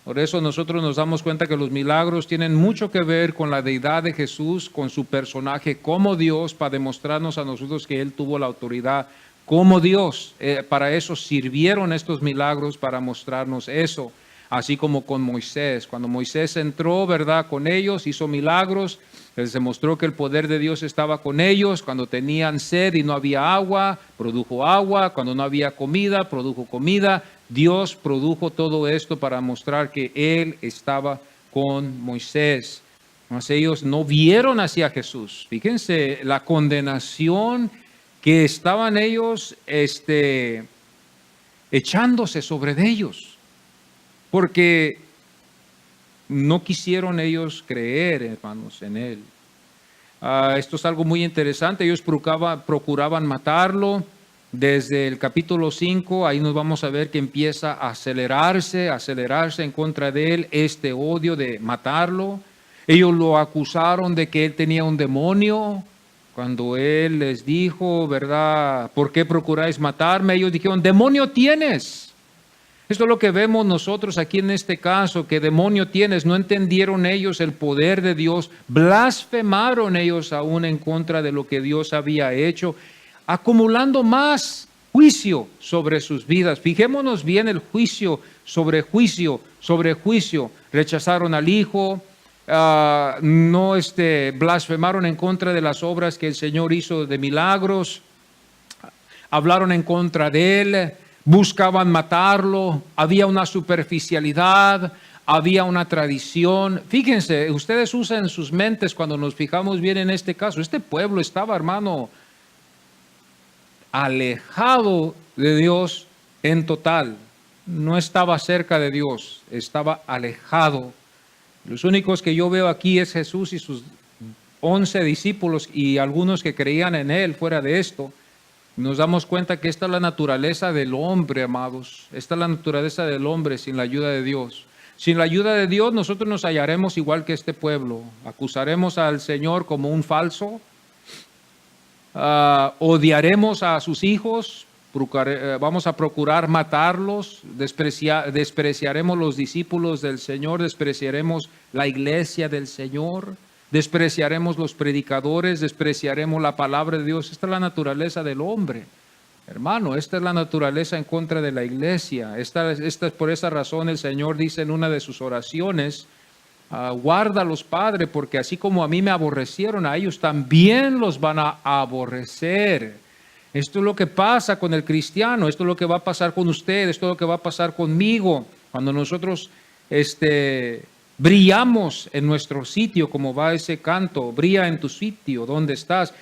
Por eso nosotros nos damos cuenta que los milagros tienen mucho que ver con la deidad de Jesús, con su personaje como Dios, para demostrarnos a nosotros que Él tuvo la autoridad como Dios. Para eso sirvieron estos milagros, para mostrarnos eso. Así como con Moisés. Cuando Moisés entró, ¿verdad?, con ellos, hizo milagros, les demostró que el poder de Dios estaba con ellos. Cuando tenían sed y no había agua, produjo agua. Cuando no había comida, produjo comida. Dios produjo todo esto para mostrar que Él estaba con Moisés. Mas ellos no vieron hacia Jesús. Fíjense la condenación que estaban ellos echándose sobre de ellos. Porque no quisieron ellos creer, hermanos, en él. Esto es algo muy interesante. Ellos procuraban matarlo. Desde el capítulo 5, ahí nos vamos a ver que empieza a acelerarse en contra de él este odio de matarlo. Ellos lo acusaron de que él tenía un demonio. Cuando él les dijo, ¿verdad?, ¿por qué procuráis matarme? Ellos dijeron, demonio tienes. Esto es lo que vemos nosotros aquí en este caso, que demonio tienes. No entendieron ellos el poder de Dios, blasfemaron ellos aún en contra de lo que Dios había hecho, acumulando más juicio sobre sus vidas. Fijémonos bien el juicio sobre juicio sobre juicio. Rechazaron al Hijo, no blasfemaron en contra de las obras que el Señor hizo de milagros, hablaron en contra de Él, buscaban matarlo, había una superficialidad, había una tradición. Fíjense, ustedes usan sus mentes cuando nos fijamos bien en este caso. Este pueblo estaba, hermano, alejado de Dios en total. No estaba cerca de Dios, estaba alejado. Los únicos que yo veo aquí es Jesús y sus 11 discípulos y algunos que creían en Él. Fuera de esto, nos damos cuenta que esta es la naturaleza del hombre, amados. Esta es la naturaleza del hombre sin la ayuda de Dios. Sin la ayuda de Dios, nosotros nos hallaremos igual que este pueblo. Acusaremos al Señor como un falso. Odiaremos a sus hijos. Vamos a procurar matarlos. Despreciaremos los discípulos del Señor. Despreciaremos la iglesia del Señor. Despreciaremos los predicadores, despreciaremos la palabra de Dios. Esta es la naturaleza del hombre. Hermano, esta es la naturaleza en contra de la iglesia. Esta es por esa razón el Señor dice en una de sus oraciones, guárdalos, Padre, porque así como a mí me aborrecieron, a ellos también los van a aborrecer. Esto es lo que pasa con el cristiano, esto es lo que va a pasar con usted, esto es lo que va a pasar conmigo. Cuando nosotros brillamos en nuestro sitio, como va ese canto, brilla en tu sitio, ¿dónde estás?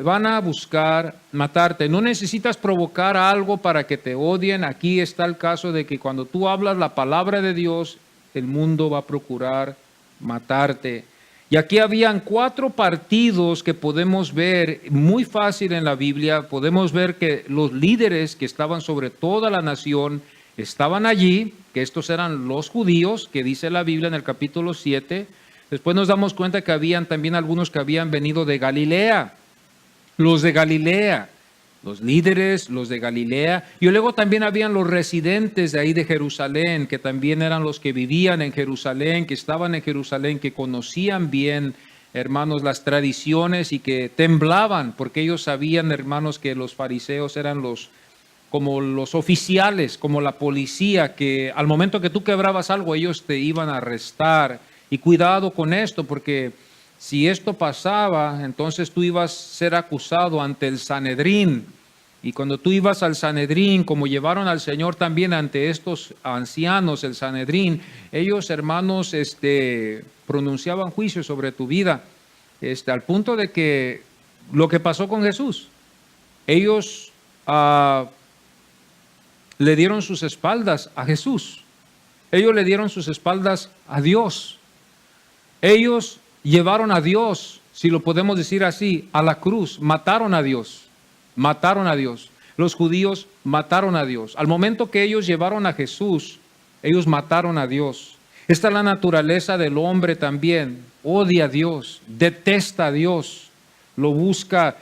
Van a buscar matarte. No necesitas provocar algo para que te odien. Aquí está el caso de que cuando tú hablas la palabra de Dios, el mundo va a procurar matarte. Y aquí habían 4 partidos que podemos ver muy fácil en la Biblia. Podemos ver que los líderes que estaban sobre toda la nación estaban allí, que estos eran los judíos, que dice la Biblia en el capítulo 7. Después nos damos cuenta que habían también algunos que habían venido de Galilea. Los de Galilea, los líderes, los de Galilea, y luego también habían los residentes de ahí de Jerusalén, que también eran los que vivían en Jerusalén, que estaban en Jerusalén, que conocían bien, hermanos, las tradiciones y que temblaban, porque ellos sabían, hermanos, que los fariseos eran como los oficiales, como la policía, que al momento que tú quebrabas algo, ellos te iban a arrestar. Y cuidado con esto, porque si esto pasaba, entonces tú ibas a ser acusado ante el Sanedrín. Y cuando tú ibas al Sanedrín, como llevaron al Señor también ante estos ancianos, el Sanedrín, ellos, hermanos, pronunciaban juicio sobre tu vida, al punto de que lo que pasó con Jesús, ellos le dieron sus espaldas a Jesús. Ellos le dieron sus espaldas a Dios. Ellos llevaron a Dios, si lo podemos decir así, a la cruz. Mataron a Dios. Mataron a Dios. Los judíos mataron a Dios. Al momento que ellos llevaron a Jesús, ellos mataron a Dios. Esta es la naturaleza del hombre también. Odia a Dios, detesta a Dios, lo busca,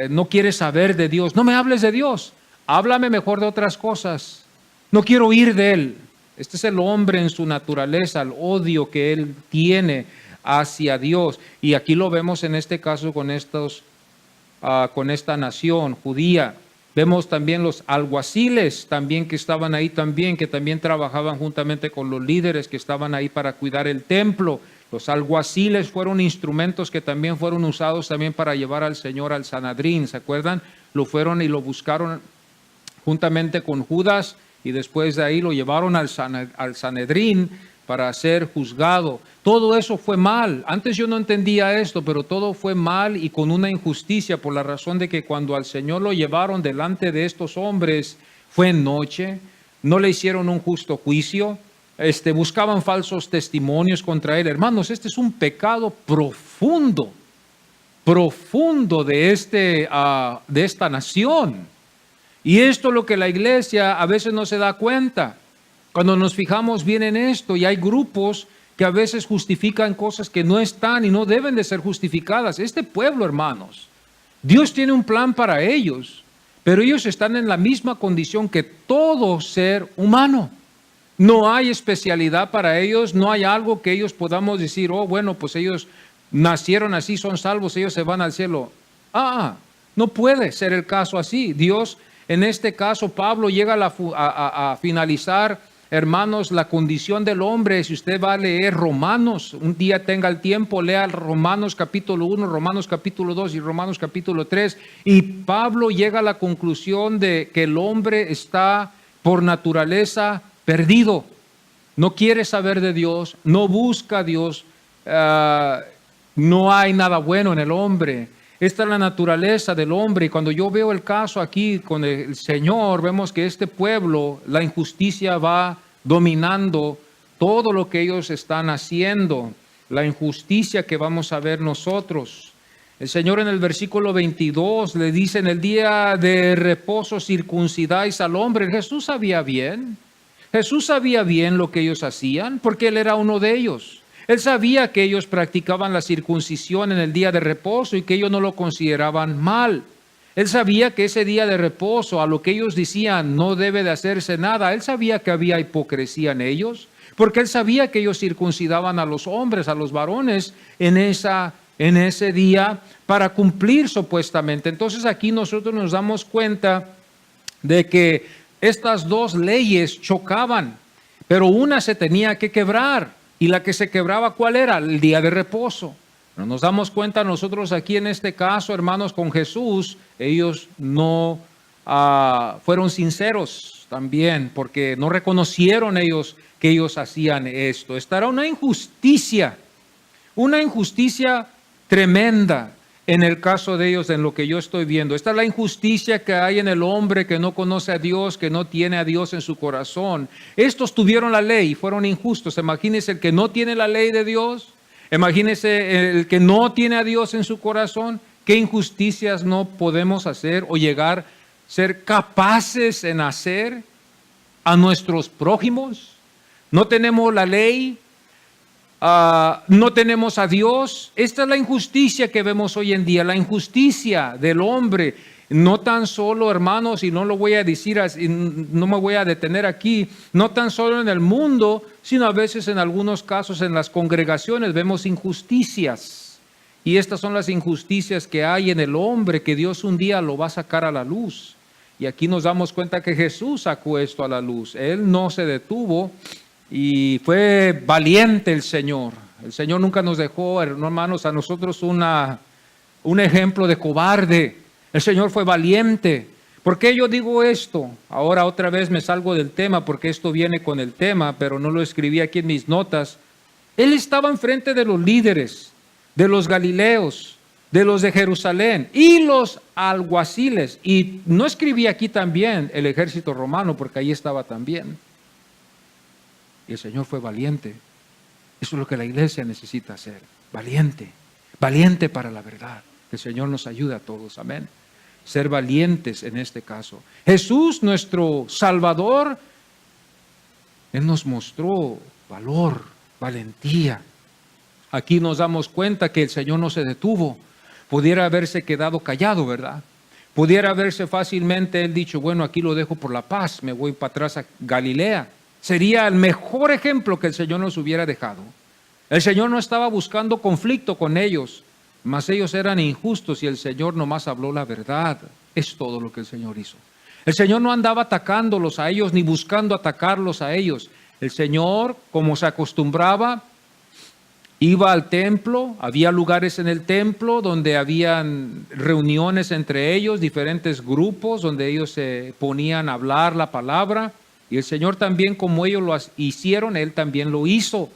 no quiere saber de Dios. No me hables de Dios, háblame mejor de otras cosas. No quiero oír de Él. Este es el hombre en su naturaleza, el odio que él tiene hacia Dios. Y aquí lo vemos en este caso con esta nación judía. Vemos también los alguaciles también que estaban ahí también, que también trabajaban juntamente con los líderes que estaban ahí para cuidar el templo. Los alguaciles fueron instrumentos que también fueron usados también para llevar al Señor al Sanedrín. ¿Se acuerdan? Lo fueron y lo buscaron juntamente con Judas y después de ahí lo llevaron al Sanedrín para ser juzgado. Todo eso fue mal. Antes yo no entendía esto, pero todo fue mal y con una injusticia por la razón de que cuando al Señor lo llevaron delante de estos hombres fue en noche, no le hicieron un justo juicio, buscaban falsos testimonios contra él. Hermanos, este es un pecado profundo de esta nación. Y esto es lo que la iglesia a veces no se da cuenta. Cuando nos fijamos bien en esto, y hay grupos que a veces justifican cosas que no están y no deben de ser justificadas. Este pueblo, hermanos, Dios tiene un plan para ellos, pero ellos están en la misma condición que todo ser humano. No hay especialidad para ellos, no hay algo que ellos podamos decir, oh, bueno, pues ellos nacieron así, son salvos, ellos se van al cielo. No puede ser el caso así. Dios, en este caso, Pablo llega a finalizar, hermanos, la condición del hombre. Si usted va a leer Romanos, un día tenga el tiempo, lea Romanos capítulo 1, Romanos capítulo 2 y Romanos capítulo 3. Y Pablo llega a la conclusión de que el hombre está por naturaleza perdido. No quiere saber de Dios, no busca a Dios, no hay nada bueno en el hombre. Esta es la naturaleza del hombre y cuando yo veo el caso aquí con el Señor, vemos que este pueblo, la injusticia va dominando todo lo que ellos están haciendo, la injusticia que vamos a ver nosotros. El Señor en el versículo 22 le dice, en el día de reposo circuncidáis al hombre. Jesús sabía bien lo que ellos hacían porque Él era uno de ellos. Él sabía que ellos practicaban la circuncisión en el día de reposo y que ellos no lo consideraban mal. Él sabía que ese día de reposo, a lo que ellos decían, no debe de hacerse nada. Él sabía que había hipocresía en ellos, porque Él sabía que ellos circuncidaban a los hombres, a los varones, en ese día para cumplir supuestamente. Entonces aquí nosotros nos damos cuenta de que estas dos leyes chocaban, pero una se tenía que quebrar, y la que se quebraba, ¿cuál era? El día de reposo. Pero nos damos cuenta nosotros aquí en este caso, hermanos, con Jesús, ellos no fueron sinceros también, porque no reconocieron ellos que ellos hacían esto. Esta era una injusticia tremenda en el caso de ellos, en lo que yo estoy viendo. Esta es la injusticia que hay en el hombre que no conoce a Dios, que no tiene a Dios en su corazón. Estos tuvieron la ley y fueron injustos. Imagínense el que no tiene la ley de Dios. Imagínense el que no tiene a Dios en su corazón. ¿Qué injusticias no podemos hacer o llegar a ser capaces en hacer a nuestros prójimos? No tenemos la ley. No tenemos a Dios. Esta es la injusticia que vemos hoy en día, la injusticia del hombre. No tan solo, hermanos, y no lo voy a decir, no me voy a detener aquí, no tan solo en el mundo, sino a veces en algunos casos en las congregaciones vemos injusticias. Y estas son las injusticias que hay en el hombre, que Dios un día lo va a sacar a la luz. Y aquí nos damos cuenta que Jesús sacó esto a la luz. Él no se detuvo. Y fue valiente el Señor. El Señor nunca nos dejó, hermanos, a nosotros un ejemplo de cobarde. El Señor fue valiente. ¿Por qué yo digo esto? Ahora otra vez me salgo del tema porque esto viene con el tema, pero no lo escribí aquí en mis notas. Él estaba enfrente de los líderes, de los galileos, de los de Jerusalén y los alguaciles. Y no escribí aquí también el ejército romano porque ahí estaba también. Y el Señor fue valiente. Eso es lo que la iglesia necesita hacer. Valiente. Valiente para la verdad. Que el Señor nos ayude a todos. Amén. Ser valientes en este caso. Jesús, nuestro Salvador, Él nos mostró valor, valentía. Aquí nos damos cuenta que el Señor no se detuvo. Pudiera haberse quedado callado, ¿verdad? Pudiera haberse fácilmente Él dicho, bueno, aquí lo dejo por la paz, me voy para atrás a Galilea. Sería el mejor ejemplo que el Señor nos hubiera dejado. El Señor no estaba buscando conflicto con ellos, mas ellos eran injustos y el Señor nomás habló la verdad. Es todo lo que el Señor hizo. El Señor no andaba atacándolos a ellos ni buscando atacarlos a ellos. El Señor, como se acostumbraba, iba al templo, había lugares en el templo donde habían reuniones entre ellos, diferentes grupos donde ellos se ponían a hablar la palabra. Y el Señor también, como ellos lo hicieron, Él también lo hizo.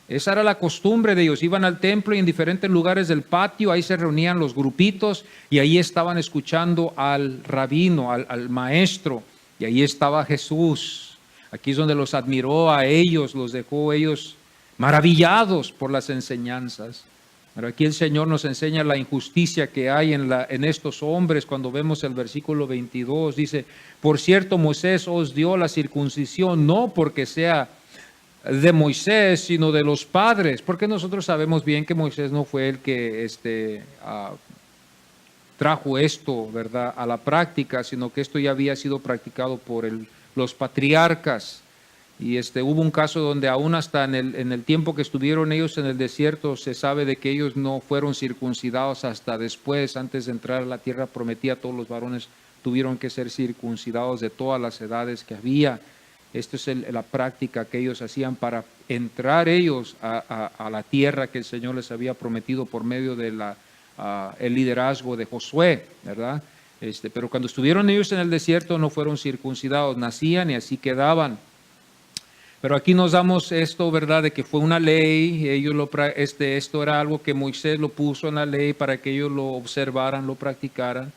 Esa era la costumbre de ellos. Iban al templo y en diferentes lugares del patio, ahí se reunían los grupitos y ahí estaban escuchando al rabino, al maestro. Y ahí estaba Jesús. Aquí es donde los admiró a ellos, los dejó ellos maravillados por las enseñanzas. Pero aquí el Señor nos enseña la injusticia que hay en estos hombres. Cuando vemos el versículo 22, dice, por cierto, Moisés os dio la circuncisión, no porque sea de Moisés, sino de los padres. Porque nosotros sabemos bien que Moisés no fue el que trajo esto, ¿verdad?, a la práctica, sino que esto ya había sido practicado por los patriarcas. Y hubo un caso donde aún hasta en el tiempo que estuvieron ellos en el desierto, se sabe de que ellos no fueron circuncidados hasta después, antes de entrar a la tierra prometida, todos los varones tuvieron que ser circuncidados de todas las edades que había. Esta es la práctica que ellos hacían para entrar ellos a la tierra que el Señor les había prometido por medio de el liderazgo de Josué, ¿verdad? Pero cuando estuvieron ellos en el desierto no fueron circuncidados, nacían y así quedaban. Pero aquí nos damos esto, ¿verdad?, de que fue una ley, esto era algo que Moisés lo puso en la ley para que ellos lo observaran, lo practicaran.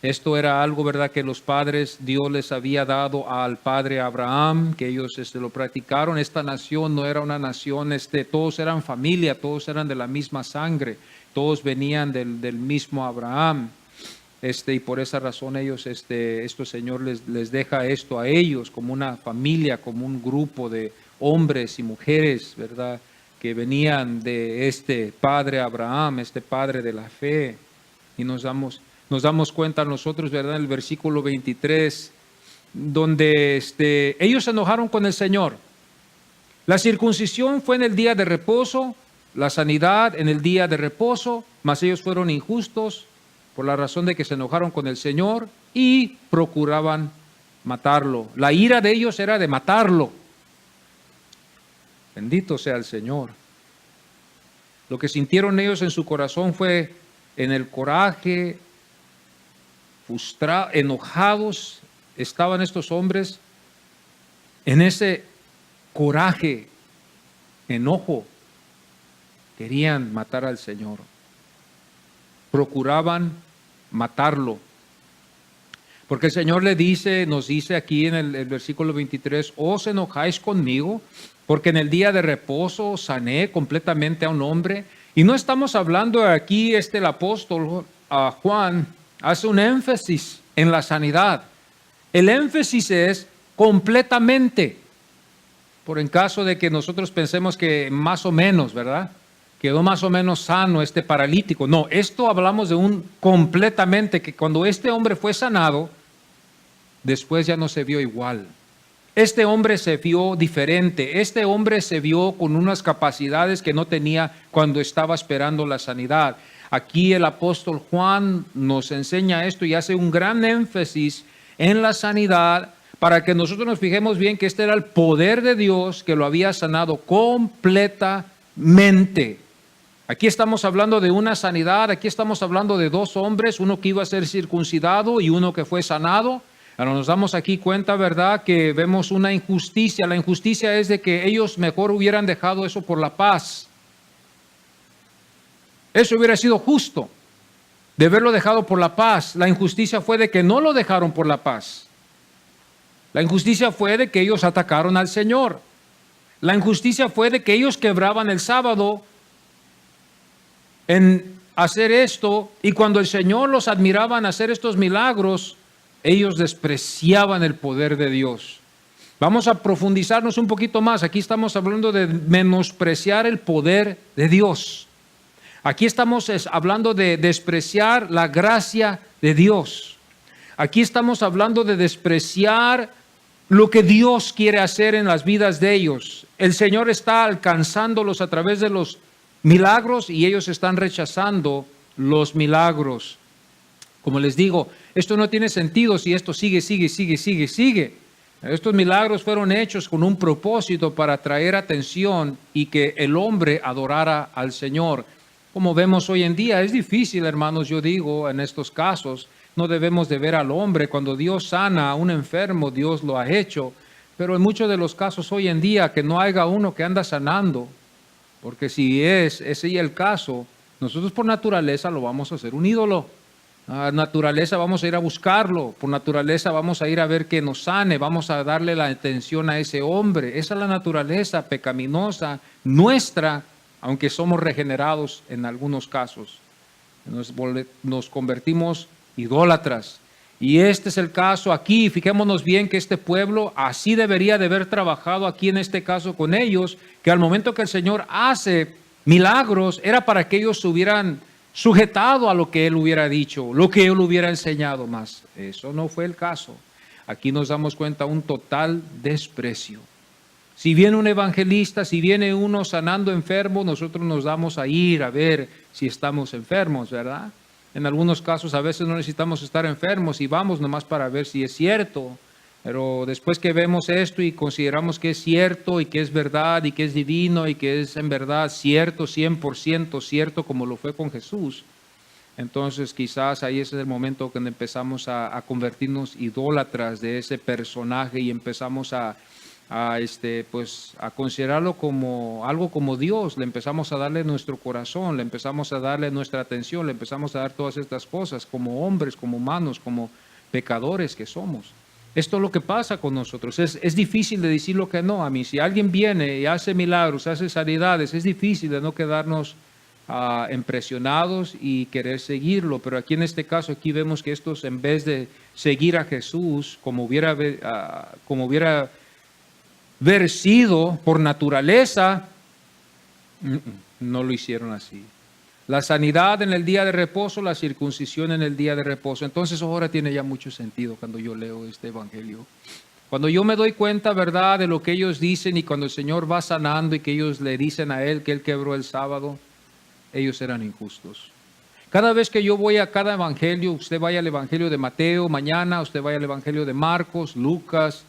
Esto era algo, ¿verdad?, que los padres, Dios les había dado al padre Abraham, que ellos lo practicaron. Esta nación no era una nación, todos eran familia, todos eran de la misma sangre, todos venían del mismo Abraham. Y por esa razón ellos, Señor les deja esto a ellos como una familia, como un grupo de hombres y mujeres, ¿verdad?, que venían de este padre Abraham, este padre de la fe. Y nos damos cuenta nosotros, ¿verdad?, en el versículo 23, donde ellos se enojaron con el Señor. La circuncisión fue en el día de reposo, la sanidad en el día de reposo, mas ellos fueron injustos por la razón de que se enojaron con el Señor y procuraban matarlo. La ira de ellos era de matarlo. Bendito sea el Señor. Lo que sintieron ellos en su corazón fue en el coraje, frustrados, enojados, estaban estos hombres en ese coraje, enojo, querían matar al Señor, procuraban matarlo, porque el Señor nos dice aquí en el versículo 23, ¿os enojáis conmigo? Porque en el día de reposo sané completamente a un hombre. Y no estamos hablando aquí, el apóstol Juan hace un énfasis en la sanidad. El énfasis es completamente, por en caso de que nosotros pensemos que más o menos, ¿verdad? Quedó más o menos sano este paralítico. No, esto hablamos de un completamente, que cuando este hombre fue sanado, después ya no se vio igual. Este hombre se vio diferente, este hombre se vio con unas capacidades que no tenía cuando estaba esperando la sanidad. Aquí el apóstol Juan nos enseña esto y hace un gran énfasis en la sanidad para que nosotros nos fijemos bien que este era el poder de Dios que lo había sanado completamente. Aquí estamos hablando de una sanidad, aquí estamos hablando de dos hombres, uno que iba a ser circuncidado y uno que fue sanado. Ahora nos damos aquí cuenta, ¿verdad?, que vemos una injusticia. La injusticia es de que ellos mejor hubieran dejado eso por la paz. Eso hubiera sido justo, de haberlo dejado por la paz. La injusticia fue de que no lo dejaron por la paz. La injusticia fue de que ellos atacaron al Señor. La injusticia fue de que ellos quebraban el sábado en hacer esto, y cuando el Señor los admiraba en hacer estos milagros, ellos despreciaban el poder de Dios. Vamos a profundizarnos un poquito más. Aquí estamos hablando de menospreciar el poder de Dios. Aquí estamos hablando de despreciar la gracia de Dios. Aquí estamos hablando de despreciar lo que Dios quiere hacer en las vidas de ellos. El Señor está alcanzándolos a través de los milagros y ellos están rechazando los milagros. Como les digo, esto no tiene sentido si esto sigue. Estos milagros fueron hechos con un propósito para atraer atención y que el hombre adorara al Señor. Como vemos hoy en día, es difícil, hermanos, yo digo, en estos casos, no debemos de ver al hombre. Cuando Dios sana a un enfermo, Dios lo ha hecho. Pero en muchos de los casos hoy en día, que no haya uno que anda sanando, porque si ese es el caso, nosotros por naturaleza lo vamos a hacer un ídolo. Naturaleza vamos a ir a buscarlo, por naturaleza vamos a ir a ver que nos sane, vamos a darle la atención a ese hombre. Esa es la naturaleza pecaminosa nuestra, aunque somos regenerados en algunos casos. Nos convertimos idólatras. Y este es el caso aquí. Fijémonos bien que este pueblo así debería de haber trabajado aquí en este caso con ellos, que al momento que el Señor hace milagros, era para que ellos hubieran sujetado a lo que Él hubiera dicho, lo que Él hubiera enseñado más. Eso no fue el caso. Aquí nos damos cuenta un total desprecio. Si viene un evangelista, si viene uno sanando enfermo, nosotros nos damos a ir a ver si estamos enfermos, ¿verdad? En algunos casos a veces no necesitamos estar enfermos y vamos nomás para ver si es cierto. Pero después que vemos esto y consideramos que es cierto y que es verdad y que es divino y que es en verdad cierto, 100% cierto como lo fue con Jesús, entonces quizás ahí es el momento cuando empezamos a convertirnos idólatras de ese personaje y empezamos a considerarlo como algo como Dios. Le empezamos a darle nuestro corazón, le empezamos a darle nuestra atención, le empezamos a dar todas estas cosas como hombres, como humanos, como pecadores que somos. Esto es lo que pasa con nosotros. Es difícil de decir lo que no. A mí, si alguien viene y hace milagros, hace sanidades, es difícil de no quedarnos impresionados y querer seguirlo. Pero aquí en este caso, aquí vemos que estos, en vez de seguir a Jesús como hubiera haber sido por naturaleza, no lo hicieron así. La sanidad en el día de reposo, la circuncisión en el día de reposo. Entonces ahora tiene ya mucho sentido cuando yo leo este evangelio. Cuando yo me doy cuenta, ¿verdad?, de lo que ellos dicen y cuando el Señor va sanando y que ellos le dicen a Él que Él quebró el sábado, ellos eran injustos. Cada vez que yo voy a cada evangelio, usted vaya al evangelio de Mateo mañana, usted vaya al evangelio de Marcos, Lucas,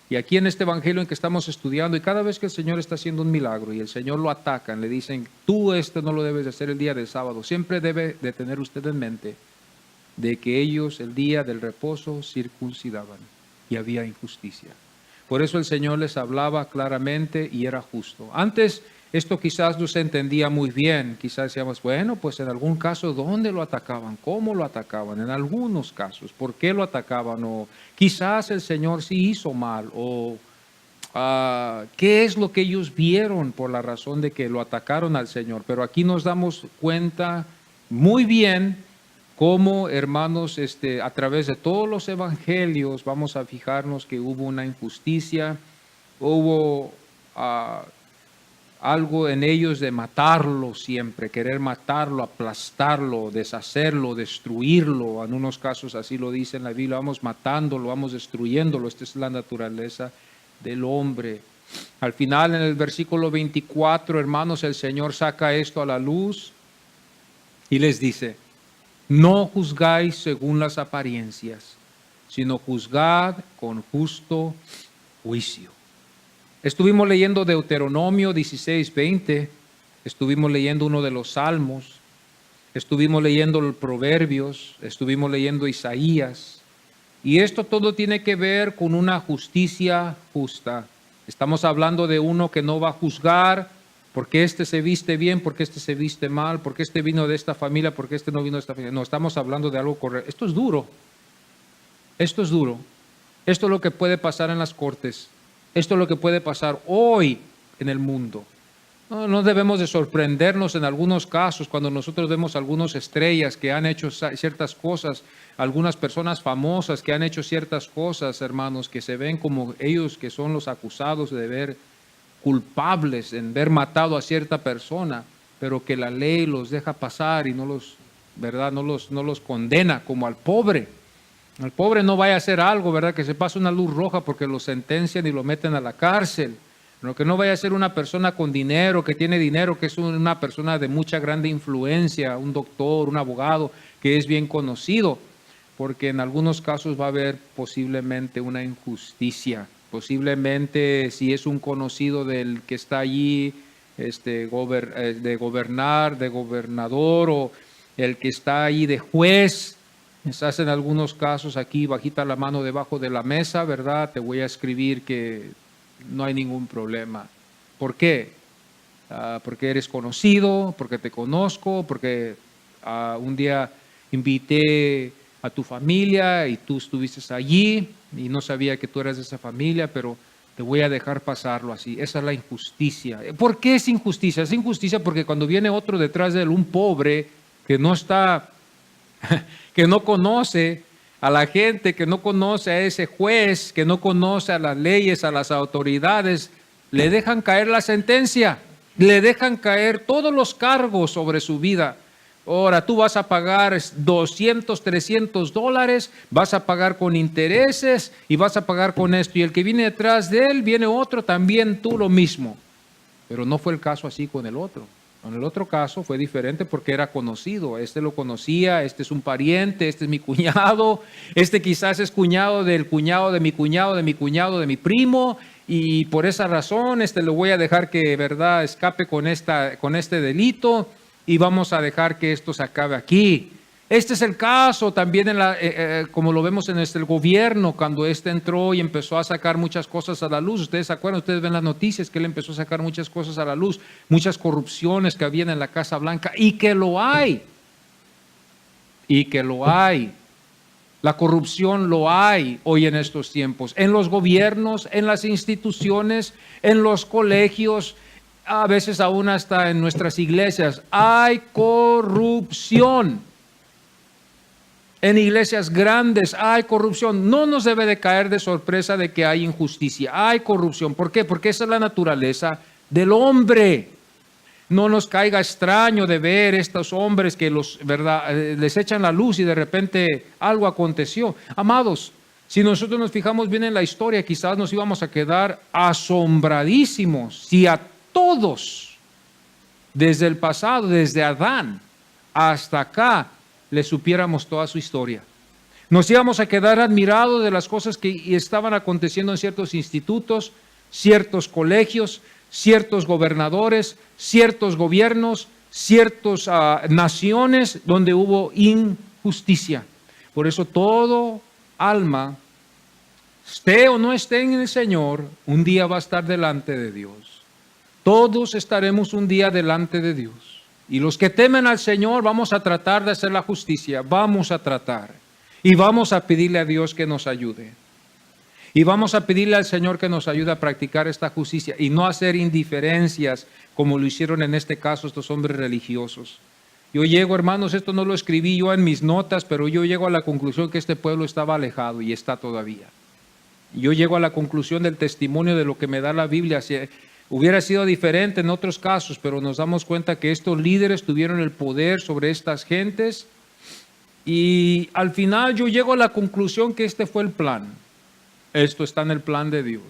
y aquí en este evangelio en que estamos estudiando, y cada vez que el Señor está haciendo un milagro y el Señor lo atacan, le dicen, tú no lo debes de hacer el día del sábado, siempre debe de tener usted en mente de que ellos el día del reposo circuncidaban y había injusticia. Por eso el Señor les hablaba claramente y era justo. Antes esto quizás no se entendía muy bien, quizás decíamos, bueno, pues en algún caso, ¿dónde lo atacaban? ¿Cómo lo atacaban? En algunos casos, ¿por qué lo atacaban? O quizás el Señor sí hizo mal, o qué es lo que ellos vieron por la razón de que lo atacaron al Señor. Pero aquí nos damos cuenta muy bien cómo, hermanos, a través de todos los evangelios vamos a fijarnos que hubo una injusticia, hubo algo en ellos de matarlo siempre, querer matarlo, aplastarlo, deshacerlo, destruirlo. En unos casos así lo dice en la Biblia, vamos matándolo, vamos destruyéndolo. Esta es la naturaleza del hombre. Al final, en el versículo 24, hermanos, el Señor saca esto a la luz y les dice, no juzgáis según las apariencias, sino juzgad con justo juicio. Estuvimos leyendo Deuteronomio 16:20, estuvimos leyendo uno de los Salmos, estuvimos leyendo los Proverbios, estuvimos leyendo Isaías, y esto todo tiene que ver con una justicia justa. Estamos hablando de uno que no va a juzgar porque este se viste bien, porque este se viste mal, porque este vino de esta familia, porque este no vino de esta familia. No, estamos hablando de algo correcto. Esto es duro. Esto es duro. Esto es lo que puede pasar en las cortes. Esto es lo que puede pasar hoy en el mundo. No debemos de sorprendernos en algunos casos cuando nosotros vemos algunas estrellas que han hecho ciertas cosas, algunas personas famosas que han hecho ciertas cosas, hermanos, que se ven como ellos que son los acusados de ver culpables en haber matado a cierta persona, pero que la ley los deja pasar y no los, ¿verdad? No los condena como al pobre. Al pobre no vaya a hacer algo, ¿verdad? Que se pase una luz roja porque lo sentencian y lo meten a la cárcel. Pero que no vaya a ser una persona con dinero, que tiene dinero, que es una persona de mucha grande influencia, un doctor, un abogado, que es bien conocido. Porque en algunos casos va a haber posiblemente una injusticia. Posiblemente si es un conocido del que está allí, de gobernador, o el que está allí de juez. Estás en algunos casos aquí, bajita la mano debajo de la mesa, ¿verdad? Te voy a escribir que no hay ningún problema. ¿Por qué? Porque eres conocido, porque te conozco, porque un día invité a tu familia y tú estuviste allí y no sabía que tú eras de esa familia, pero te voy a dejar pasarlo así. Esa es la injusticia. ¿Por qué es injusticia? Es injusticia porque cuando viene otro detrás de él, un pobre que no está, que no conoce a la gente, que no conoce a ese juez, que no conoce a las leyes, a las autoridades, le dejan caer la sentencia, le dejan caer todos los cargos sobre su vida. Ahora tú vas a pagar $200, $300, vas a pagar con intereses y vas a pagar con esto. Y el que viene detrás de él, viene otro, también tú lo mismo. Pero no fue el caso así con el otro. En el otro caso fue diferente porque era conocido. Este lo conocía, este es un pariente, este es mi cuñado, este quizás es cuñado de mi cuñado, de mi cuñado, de mi primo, y por esa razón le voy a dejar que, ¿verdad?, escape con este delito y vamos a dejar que esto se acabe aquí. Este es el caso también, como lo vemos en el gobierno, cuando entró y empezó a sacar muchas cosas a la luz. Ustedes se acuerdan, ustedes ven las noticias que él empezó a sacar muchas cosas a la luz, muchas corrupciones que habían en la Casa Blanca, y que lo hay. La corrupción lo hay hoy en estos tiempos, en los gobiernos, en las instituciones, en los colegios, a veces aún hasta en nuestras iglesias. Hay corrupción. En iglesias grandes hay corrupción. No nos debe de caer de sorpresa de que hay injusticia. Hay corrupción. ¿Por qué? Porque esa es la naturaleza del hombre. No nos caiga extraño de ver estos hombres que les echan la luz y de repente algo aconteció. Amados, si nosotros nos fijamos bien en la historia, quizás nos íbamos a quedar asombradísimos si a todos, desde el pasado, desde Adán hasta acá le supiéramos toda su historia. Nos íbamos a quedar admirados de las cosas que estaban aconteciendo en ciertos institutos, ciertos colegios, ciertos gobernadores, ciertos gobiernos, ciertas naciones donde hubo injusticia. Por eso todo alma, esté o no esté en el Señor, un día va a estar delante de Dios. Todos estaremos un día delante de Dios. Y los que temen al Señor vamos a tratar de hacer la justicia, vamos a tratar. Y vamos a pedirle a Dios que nos ayude. Y vamos a pedirle al Señor que nos ayude a practicar esta justicia y no hacer indiferencias como lo hicieron en este caso estos hombres religiosos. Yo llego, hermanos, esto no lo escribí yo en mis notas, pero yo llego a la conclusión que este pueblo estaba alejado y está todavía. Yo llego a la conclusión del testimonio de lo que me da la Biblia. Hubiera sido diferente en otros casos, pero nos damos cuenta que estos líderes tuvieron el poder sobre estas gentes. Y al final yo llego a la conclusión que este fue el plan. Esto está en el plan de Dios.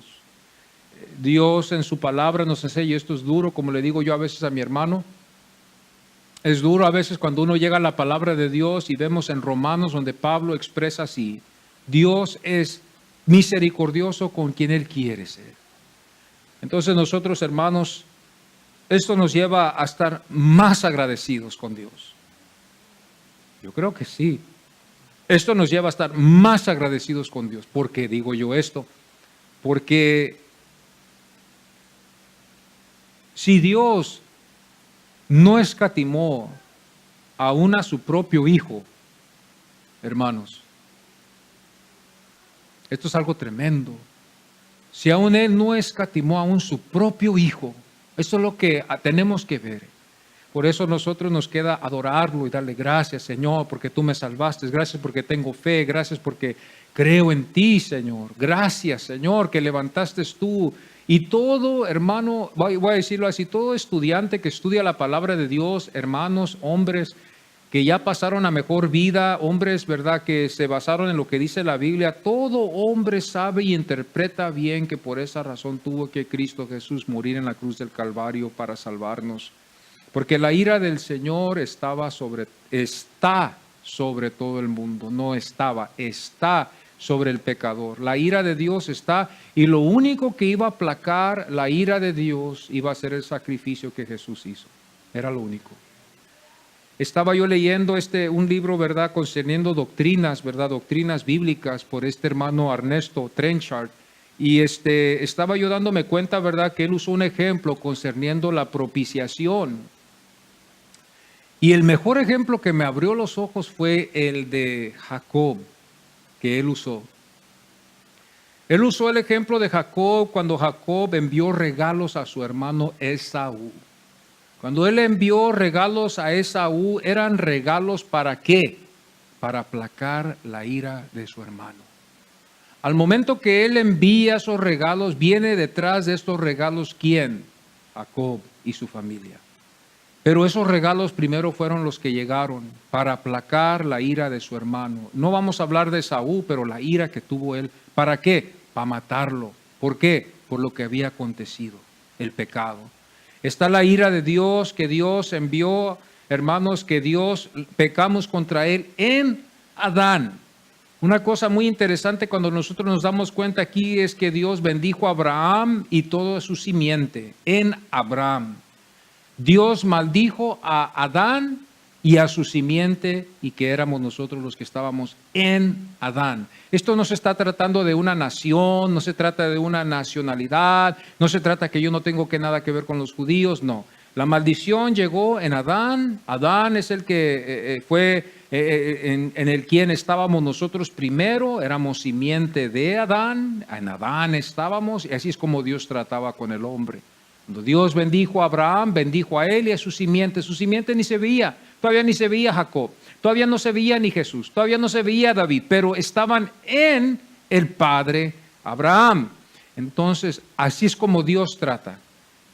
Dios en su palabra nos enseña, y esto es duro, como le digo yo a veces a mi hermano. Es duro a veces cuando uno llega a la palabra de Dios y vemos en Romanos donde Pablo expresa así: Dios es misericordioso con quien Él quiere ser. Entonces nosotros, hermanos, esto nos lleva a estar más agradecidos con Dios. Yo creo que sí. Esto nos lleva a estar más agradecidos con Dios. ¿Por qué digo yo esto? Porque si Dios no escatimó aún a su propio Hijo, hermanos, esto es algo tremendo. Si aún Él no escatimó aún su propio Hijo, eso es lo que tenemos que ver. Por eso a nosotros nos queda adorarlo y darle gracias, Señor, porque tú me salvaste. Gracias porque tengo fe. Gracias porque creo en ti, Señor. Gracias, Señor, que levantaste tú. Y todo, hermano, voy a decirlo así, todo estudiante que estudia la palabra de Dios, hermanos, hombres que ya pasaron a mejor vida, hombres, ¿verdad?, que se basaron en lo que dice la Biblia, todo hombre sabe y interpreta bien que por esa razón tuvo que Cristo Jesús morir en la cruz del Calvario para salvarnos. Porque la ira del Señor está sobre todo el mundo, no estaba, está sobre el pecador. La ira de Dios está, y lo único que iba a aplacar la ira de Dios iba a ser el sacrificio que Jesús hizo. Era lo único. Estaba yo leyendo un libro, ¿verdad?, concerniendo doctrinas, ¿verdad?, doctrinas bíblicas por este hermano Ernesto Trenchard. Y estaba yo dándome cuenta, ¿verdad?, que él usó un ejemplo concerniendo la propiciación. Y el mejor ejemplo que me abrió los ojos fue el de Jacob, que él usó. Él usó el ejemplo de Jacob cuando Jacob envió regalos a su hermano Esaú. Cuando él envió regalos a Esaú, eran regalos ¿para qué? Para aplacar la ira de su hermano. Al momento que él envía esos regalos, viene detrás de estos regalos ¿quién? Jacob y su familia. Pero esos regalos primero fueron los que llegaron para aplacar la ira de su hermano. No vamos a hablar de Esaú, pero la ira que tuvo él. ¿Para qué? Para matarlo. ¿Por qué? Por lo que había acontecido, el pecado. Está la ira de Dios, que Dios envió, hermanos, que Dios pecamos contra Él en Adán. Una cosa muy interesante cuando nosotros nos damos cuenta aquí es que Dios bendijo a Abraham y toda su simiente en Abraham. Dios maldijo a Adán y a su simiente, y que éramos nosotros los que estábamos en Adán. Esto no se está tratando de una nación, no se trata de una nacionalidad, no se trata que yo no tengo nada que ver con los judíos, no. La maldición llegó en Adán. Adán es el que fue en el quien estábamos nosotros primero, éramos simiente de Adán, en Adán estábamos, y así es como Dios trataba con el hombre. Cuando Dios bendijo a Abraham, bendijo a él y a su simiente ni se veía, todavía ni se veía Jacob, todavía no se veía ni Jesús, todavía no se veía David, pero estaban en el padre Abraham. Entonces, así es como Dios trata.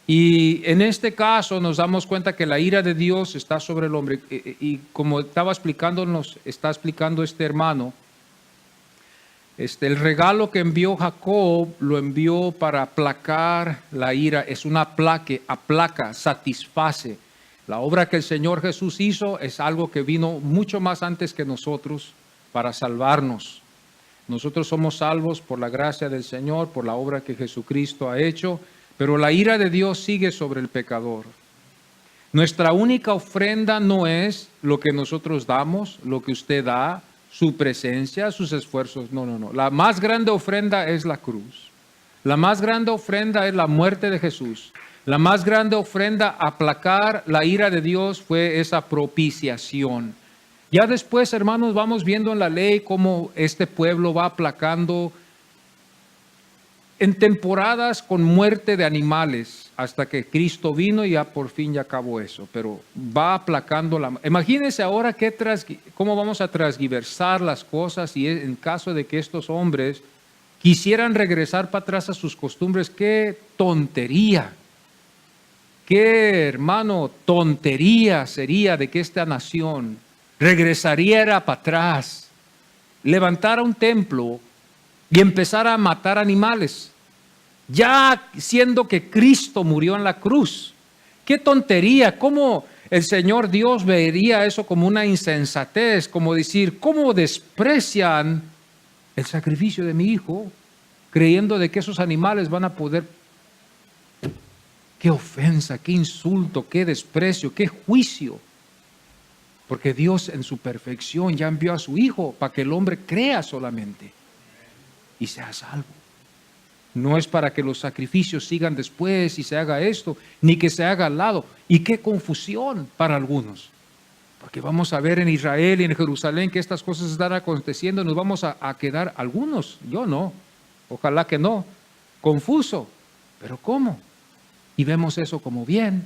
Y en este caso nos damos cuenta que la ira de Dios está sobre el hombre. Y como está explicando este hermano, el regalo que envió Jacob lo envió para aplacar la ira. Es una aplaca, satisface. La obra que el Señor Jesús hizo es algo que vino mucho más antes que nosotros para salvarnos. Nosotros somos salvos por la gracia del Señor, por la obra que Jesucristo ha hecho, pero la ira de Dios sigue sobre el pecador. Nuestra única ofrenda no es lo que nosotros damos, lo que usted da, su presencia, sus esfuerzos. No. La más grande ofrenda es la cruz. La más grande ofrenda es la muerte de Jesús. La más grande ofrenda a aplacar la ira de Dios fue esa propiciación. Ya después, hermanos, vamos viendo en la ley cómo este pueblo va aplacando en temporadas con muerte de animales, hasta que Cristo vino y ya por fin ya acabó eso, pero va aplacando la... Imagínense ahora cómo vamos a transgiversar las cosas y en caso de que estos hombres quisieran regresar para atrás a sus costumbres. ¡Qué tontería! ¡Qué, hermano, tontería sería de que esta nación regresaría para atrás, levantara un templo y empezara a matar animales, ya siendo que Cristo murió en la cruz? ¡Qué tontería! ¿Cómo el Señor Dios vería eso como una insensatez? Como decir, ¿cómo desprecian el sacrificio de mi hijo, creyendo de que esos animales van a poder? ¡Qué ofensa, qué insulto, qué desprecio, qué juicio! Porque Dios en su perfección ya envió a su Hijo para que el hombre crea solamente y sea salvo. No es para que los sacrificios sigan después y se haga esto, ni que se haga al lado. Y qué confusión para algunos. Porque vamos a ver en Israel y en Jerusalén que estas cosas están aconteciendo, nos vamos a quedar algunos, yo no, ojalá que no, confuso. ¿Pero cómo? Y vemos eso como bien.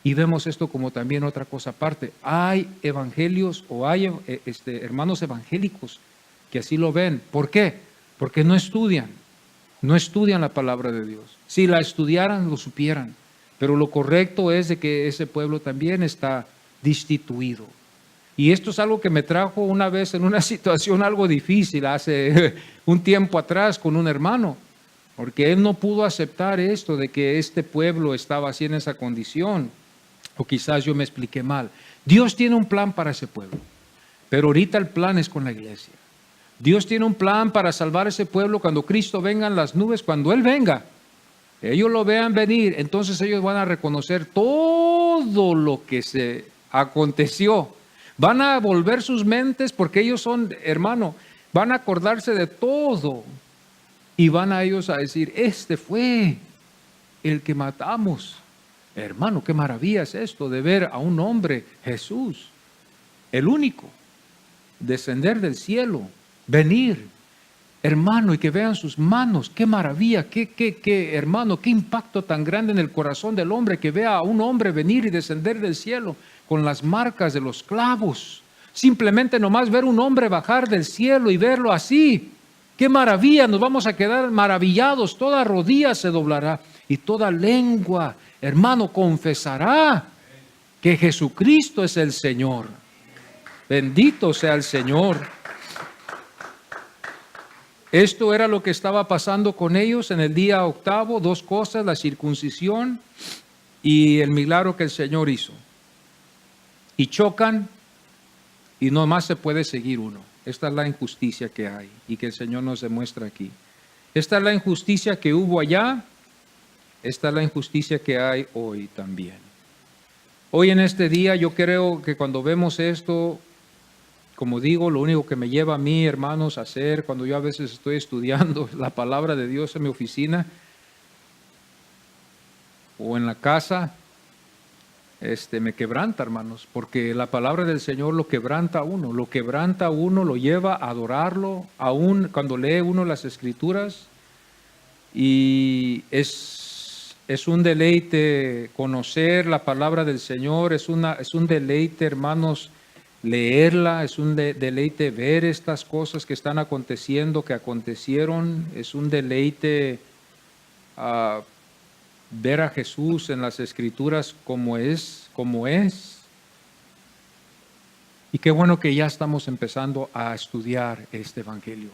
Y vemos esto como también otra cosa aparte. Hay evangelios o hay hermanos evangélicos que así lo ven. ¿Por qué? Porque no estudian la palabra de Dios. Si la estudiaran, lo supieran. Pero lo correcto es de que ese pueblo también está destituido. Y esto es algo que me trajo una vez en una situación algo difícil hace un tiempo atrás con un hermano. Porque él no pudo aceptar esto de que este pueblo estaba así en esa condición. O quizás yo me expliqué mal. Dios tiene un plan para ese pueblo, pero ahorita el plan es con la iglesia. Dios tiene un plan para salvar ese pueblo cuando Cristo venga en las nubes, cuando Él venga. Ellos lo vean venir, entonces ellos van a reconocer todo lo que se aconteció. Van a volver sus mentes porque ellos son, hermano, van a acordarse de todo y van a ellos a decir, este fue el que matamos. Hermano, qué maravilla es esto de ver a un hombre, Jesús, el único, descender del cielo, venir, hermano, y que vean sus manos. Qué maravilla, hermano, qué impacto tan grande en el corazón del hombre que vea a un hombre venir y descender del cielo con las marcas de los clavos. Simplemente nomás ver un hombre bajar del cielo y verlo así. Qué maravilla, nos vamos a quedar maravillados, toda rodilla se doblará y toda lengua, hermano, confesará que Jesucristo es el Señor. Bendito sea el Señor. Esto era lo que estaba pasando con ellos en el día octavo, dos cosas, la circuncisión y el milagro que el Señor hizo. Y chocan y no más se puede seguir uno. Esta es la injusticia que hay y que el Señor nos demuestra aquí. Esta es la injusticia que hubo allá. Esta es la injusticia que hay hoy también. Hoy en este día yo creo que cuando vemos esto, como digo, lo único que me lleva a mí, hermanos, a hacer cuando yo a veces estoy estudiando la palabra de Dios en mi oficina o en la casa, me quebranta, hermanos, porque la palabra del Señor lo quebranta a uno, lo lleva a adorarlo, aún cuando lee uno las Escrituras, y es un deleite conocer la palabra del Señor, es un deleite, hermanos, leerla, es un deleite ver estas cosas que están aconteciendo, que acontecieron, es un deleite ver a Jesús en las Escrituras como es. Y qué bueno que ya estamos empezando a estudiar este Evangelio.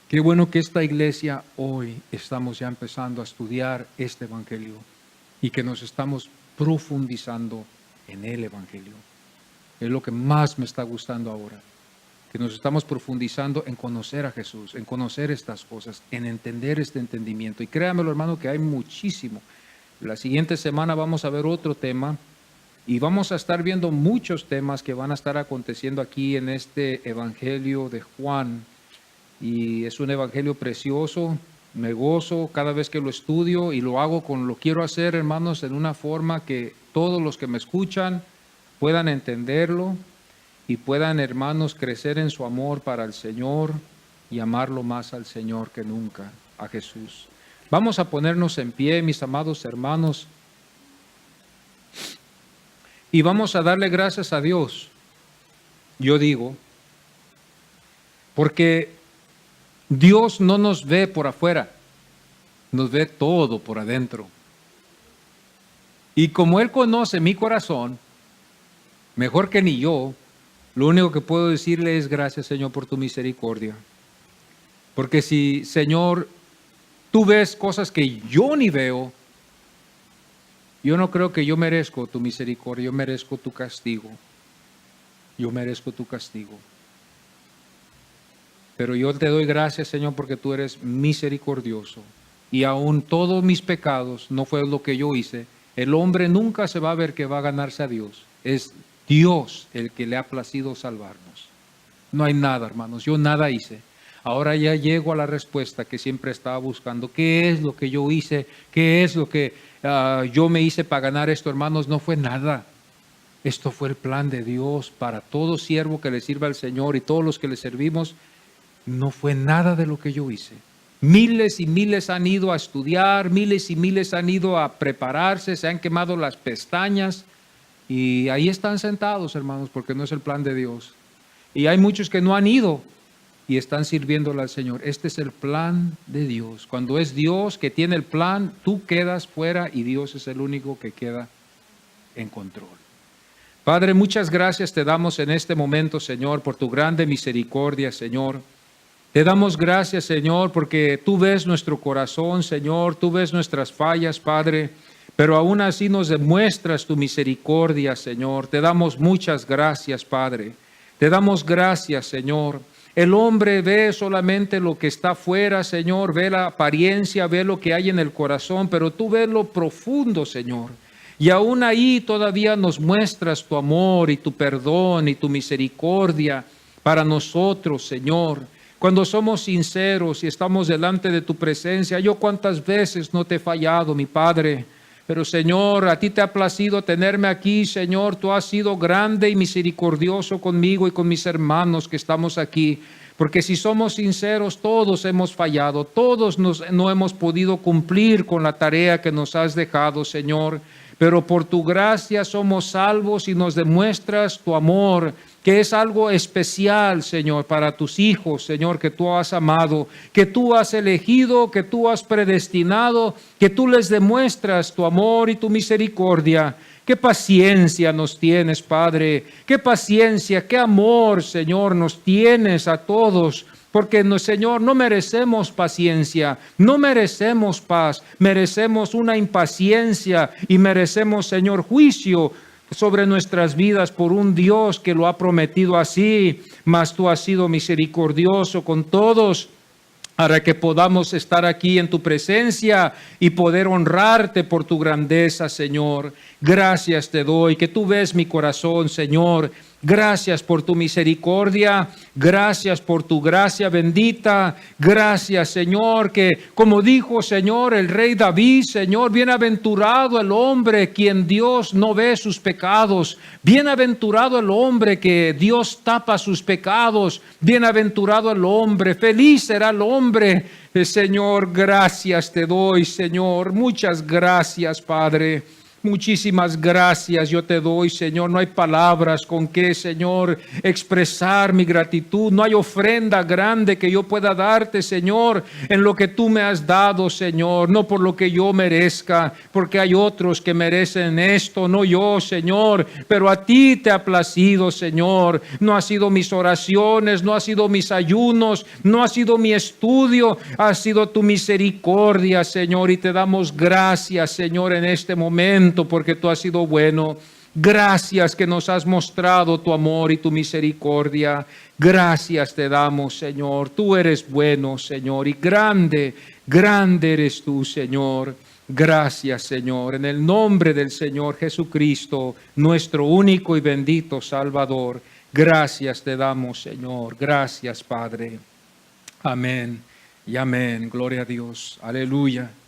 Qué bueno que esta iglesia hoy estamos ya empezando a estudiar este Evangelio y que nos estamos profundizando en el Evangelio. Es lo que más me está gustando ahora, que nos estamos profundizando en conocer a Jesús, en conocer estas cosas, en entender este entendimiento. Y créamelo, hermano, que hay muchísimo. La siguiente semana vamos a ver otro tema y vamos a estar viendo muchos temas que van a estar aconteciendo aquí en este Evangelio de Juan. Y es un evangelio precioso, me gozo cada vez que lo estudio y lo quiero hacer, hermanos, en una forma que todos los que me escuchan puedan entenderlo y puedan, hermanos, crecer en su amor para el Señor y amarlo más al Señor que nunca, a Jesús. Vamos a ponernos en pie, mis amados hermanos, y vamos a darle gracias a Dios, yo digo, porque Dios no nos ve por afuera, nos ve todo por adentro. Y como Él conoce mi corazón, mejor que ni yo, lo único que puedo decirle es gracias, Señor, por tu misericordia. Porque si, Señor, tú ves cosas que yo ni veo, yo no creo que yo merezco tu misericordia, yo merezco tu castigo. Yo merezco tu castigo. Pero yo te doy gracias, Señor, porque tú eres misericordioso. Y aun todos mis pecados no fue lo que yo hice. El hombre nunca se va a ver que va a ganarse a Dios. Es Dios el que le ha placido salvarnos. No hay nada, hermanos. Yo nada hice. Ahora ya llego a la respuesta que siempre estaba buscando. ¿Qué es lo que yo hice? ¿Qué es lo que yo me hice para ganar esto, hermanos? No fue nada. Esto fue el plan de Dios para todo siervo que le sirva al Señor y todos los que le servimos. No fue nada de lo que yo hice. Miles y miles han ido a estudiar, miles y miles han ido a prepararse, se han quemado las pestañas y ahí están sentados, hermanos, porque no es el plan de Dios. Y hay muchos que no han ido y están sirviéndole al Señor. Este es el plan de Dios. Cuando es Dios que tiene el plan, tú quedas fuera y Dios es el único que queda en control. Padre, muchas gracias te damos en este momento, Señor, por tu grande misericordia, Señor. Te damos gracias, Señor, porque tú ves nuestro corazón, Señor, tú ves nuestras fallas, Padre, pero aún así nos demuestras tu misericordia, Señor. Te damos muchas gracias, Padre. Te damos gracias, Señor. El hombre ve solamente lo que está afuera, Señor, ve la apariencia, ve lo que hay en el corazón, pero tú ves lo profundo, Señor. Y aún ahí todavía nos muestras tu amor y tu perdón y tu misericordia para nosotros, Señor. Cuando somos sinceros y estamos delante de tu presencia, yo cuántas veces no te he fallado, mi Padre. Pero Señor, a ti te ha placido tenerme aquí, Señor. Tú has sido grande y misericordioso conmigo y con mis hermanos que estamos aquí. Porque si somos sinceros, todos hemos fallado, todos no hemos podido cumplir con la tarea que nos has dejado, Señor. Pero por tu gracia somos salvos y nos demuestras tu amor, que es algo especial, Señor, para tus hijos, Señor, que tú has amado, que tú has elegido, que tú has predestinado, que tú les demuestras tu amor y tu misericordia. Qué paciencia nos tienes, Padre, qué paciencia, qué amor, Señor, nos tienes a todos. Porque, Señor, no merecemos paciencia, no merecemos paz, merecemos una impaciencia y merecemos, Señor, juicio sobre nuestras vidas por un Dios que lo ha prometido así, mas tú has sido misericordioso con todos para que podamos estar aquí en tu presencia y poder honrarte por tu grandeza, Señor. Gracias te doy, que tú ves mi corazón, Señor. Gracias por tu misericordia, gracias por tu gracia bendita, gracias, Señor, que como dijo, Señor, el rey David, Señor, bienaventurado el hombre quien Dios no ve sus pecados, bienaventurado el hombre que Dios tapa sus pecados, bienaventurado el hombre, feliz será el hombre. Señor, gracias te doy, Señor, muchas gracias, Padre. Muchísimas gracias yo te doy, Señor. No hay palabras con que, Señor, expresar mi gratitud. No hay ofrenda grande que yo pueda darte, Señor, en lo que tú me has dado, Señor. No por lo que yo merezca, porque hay otros que merecen esto, no yo, Señor. Pero a ti te ha placido, Señor. No ha sido mis oraciones, no ha sido mis ayunos, no ha sido mi estudio, ha sido tu misericordia, Señor. Y te damos gracias, Señor, en este momento. agradecimiento porque tú has sido bueno. Gracias que nos has mostrado tu amor y tu misericordia. Gracias te damos, Señor. Tú eres bueno, Señor, y grande, grande eres tú, Señor. Gracias, Señor, en el nombre del Señor Jesucristo, nuestro único y bendito Salvador. Gracias te damos, Señor. Gracias, Padre. Amén y amén. Gloria a Dios. Aleluya.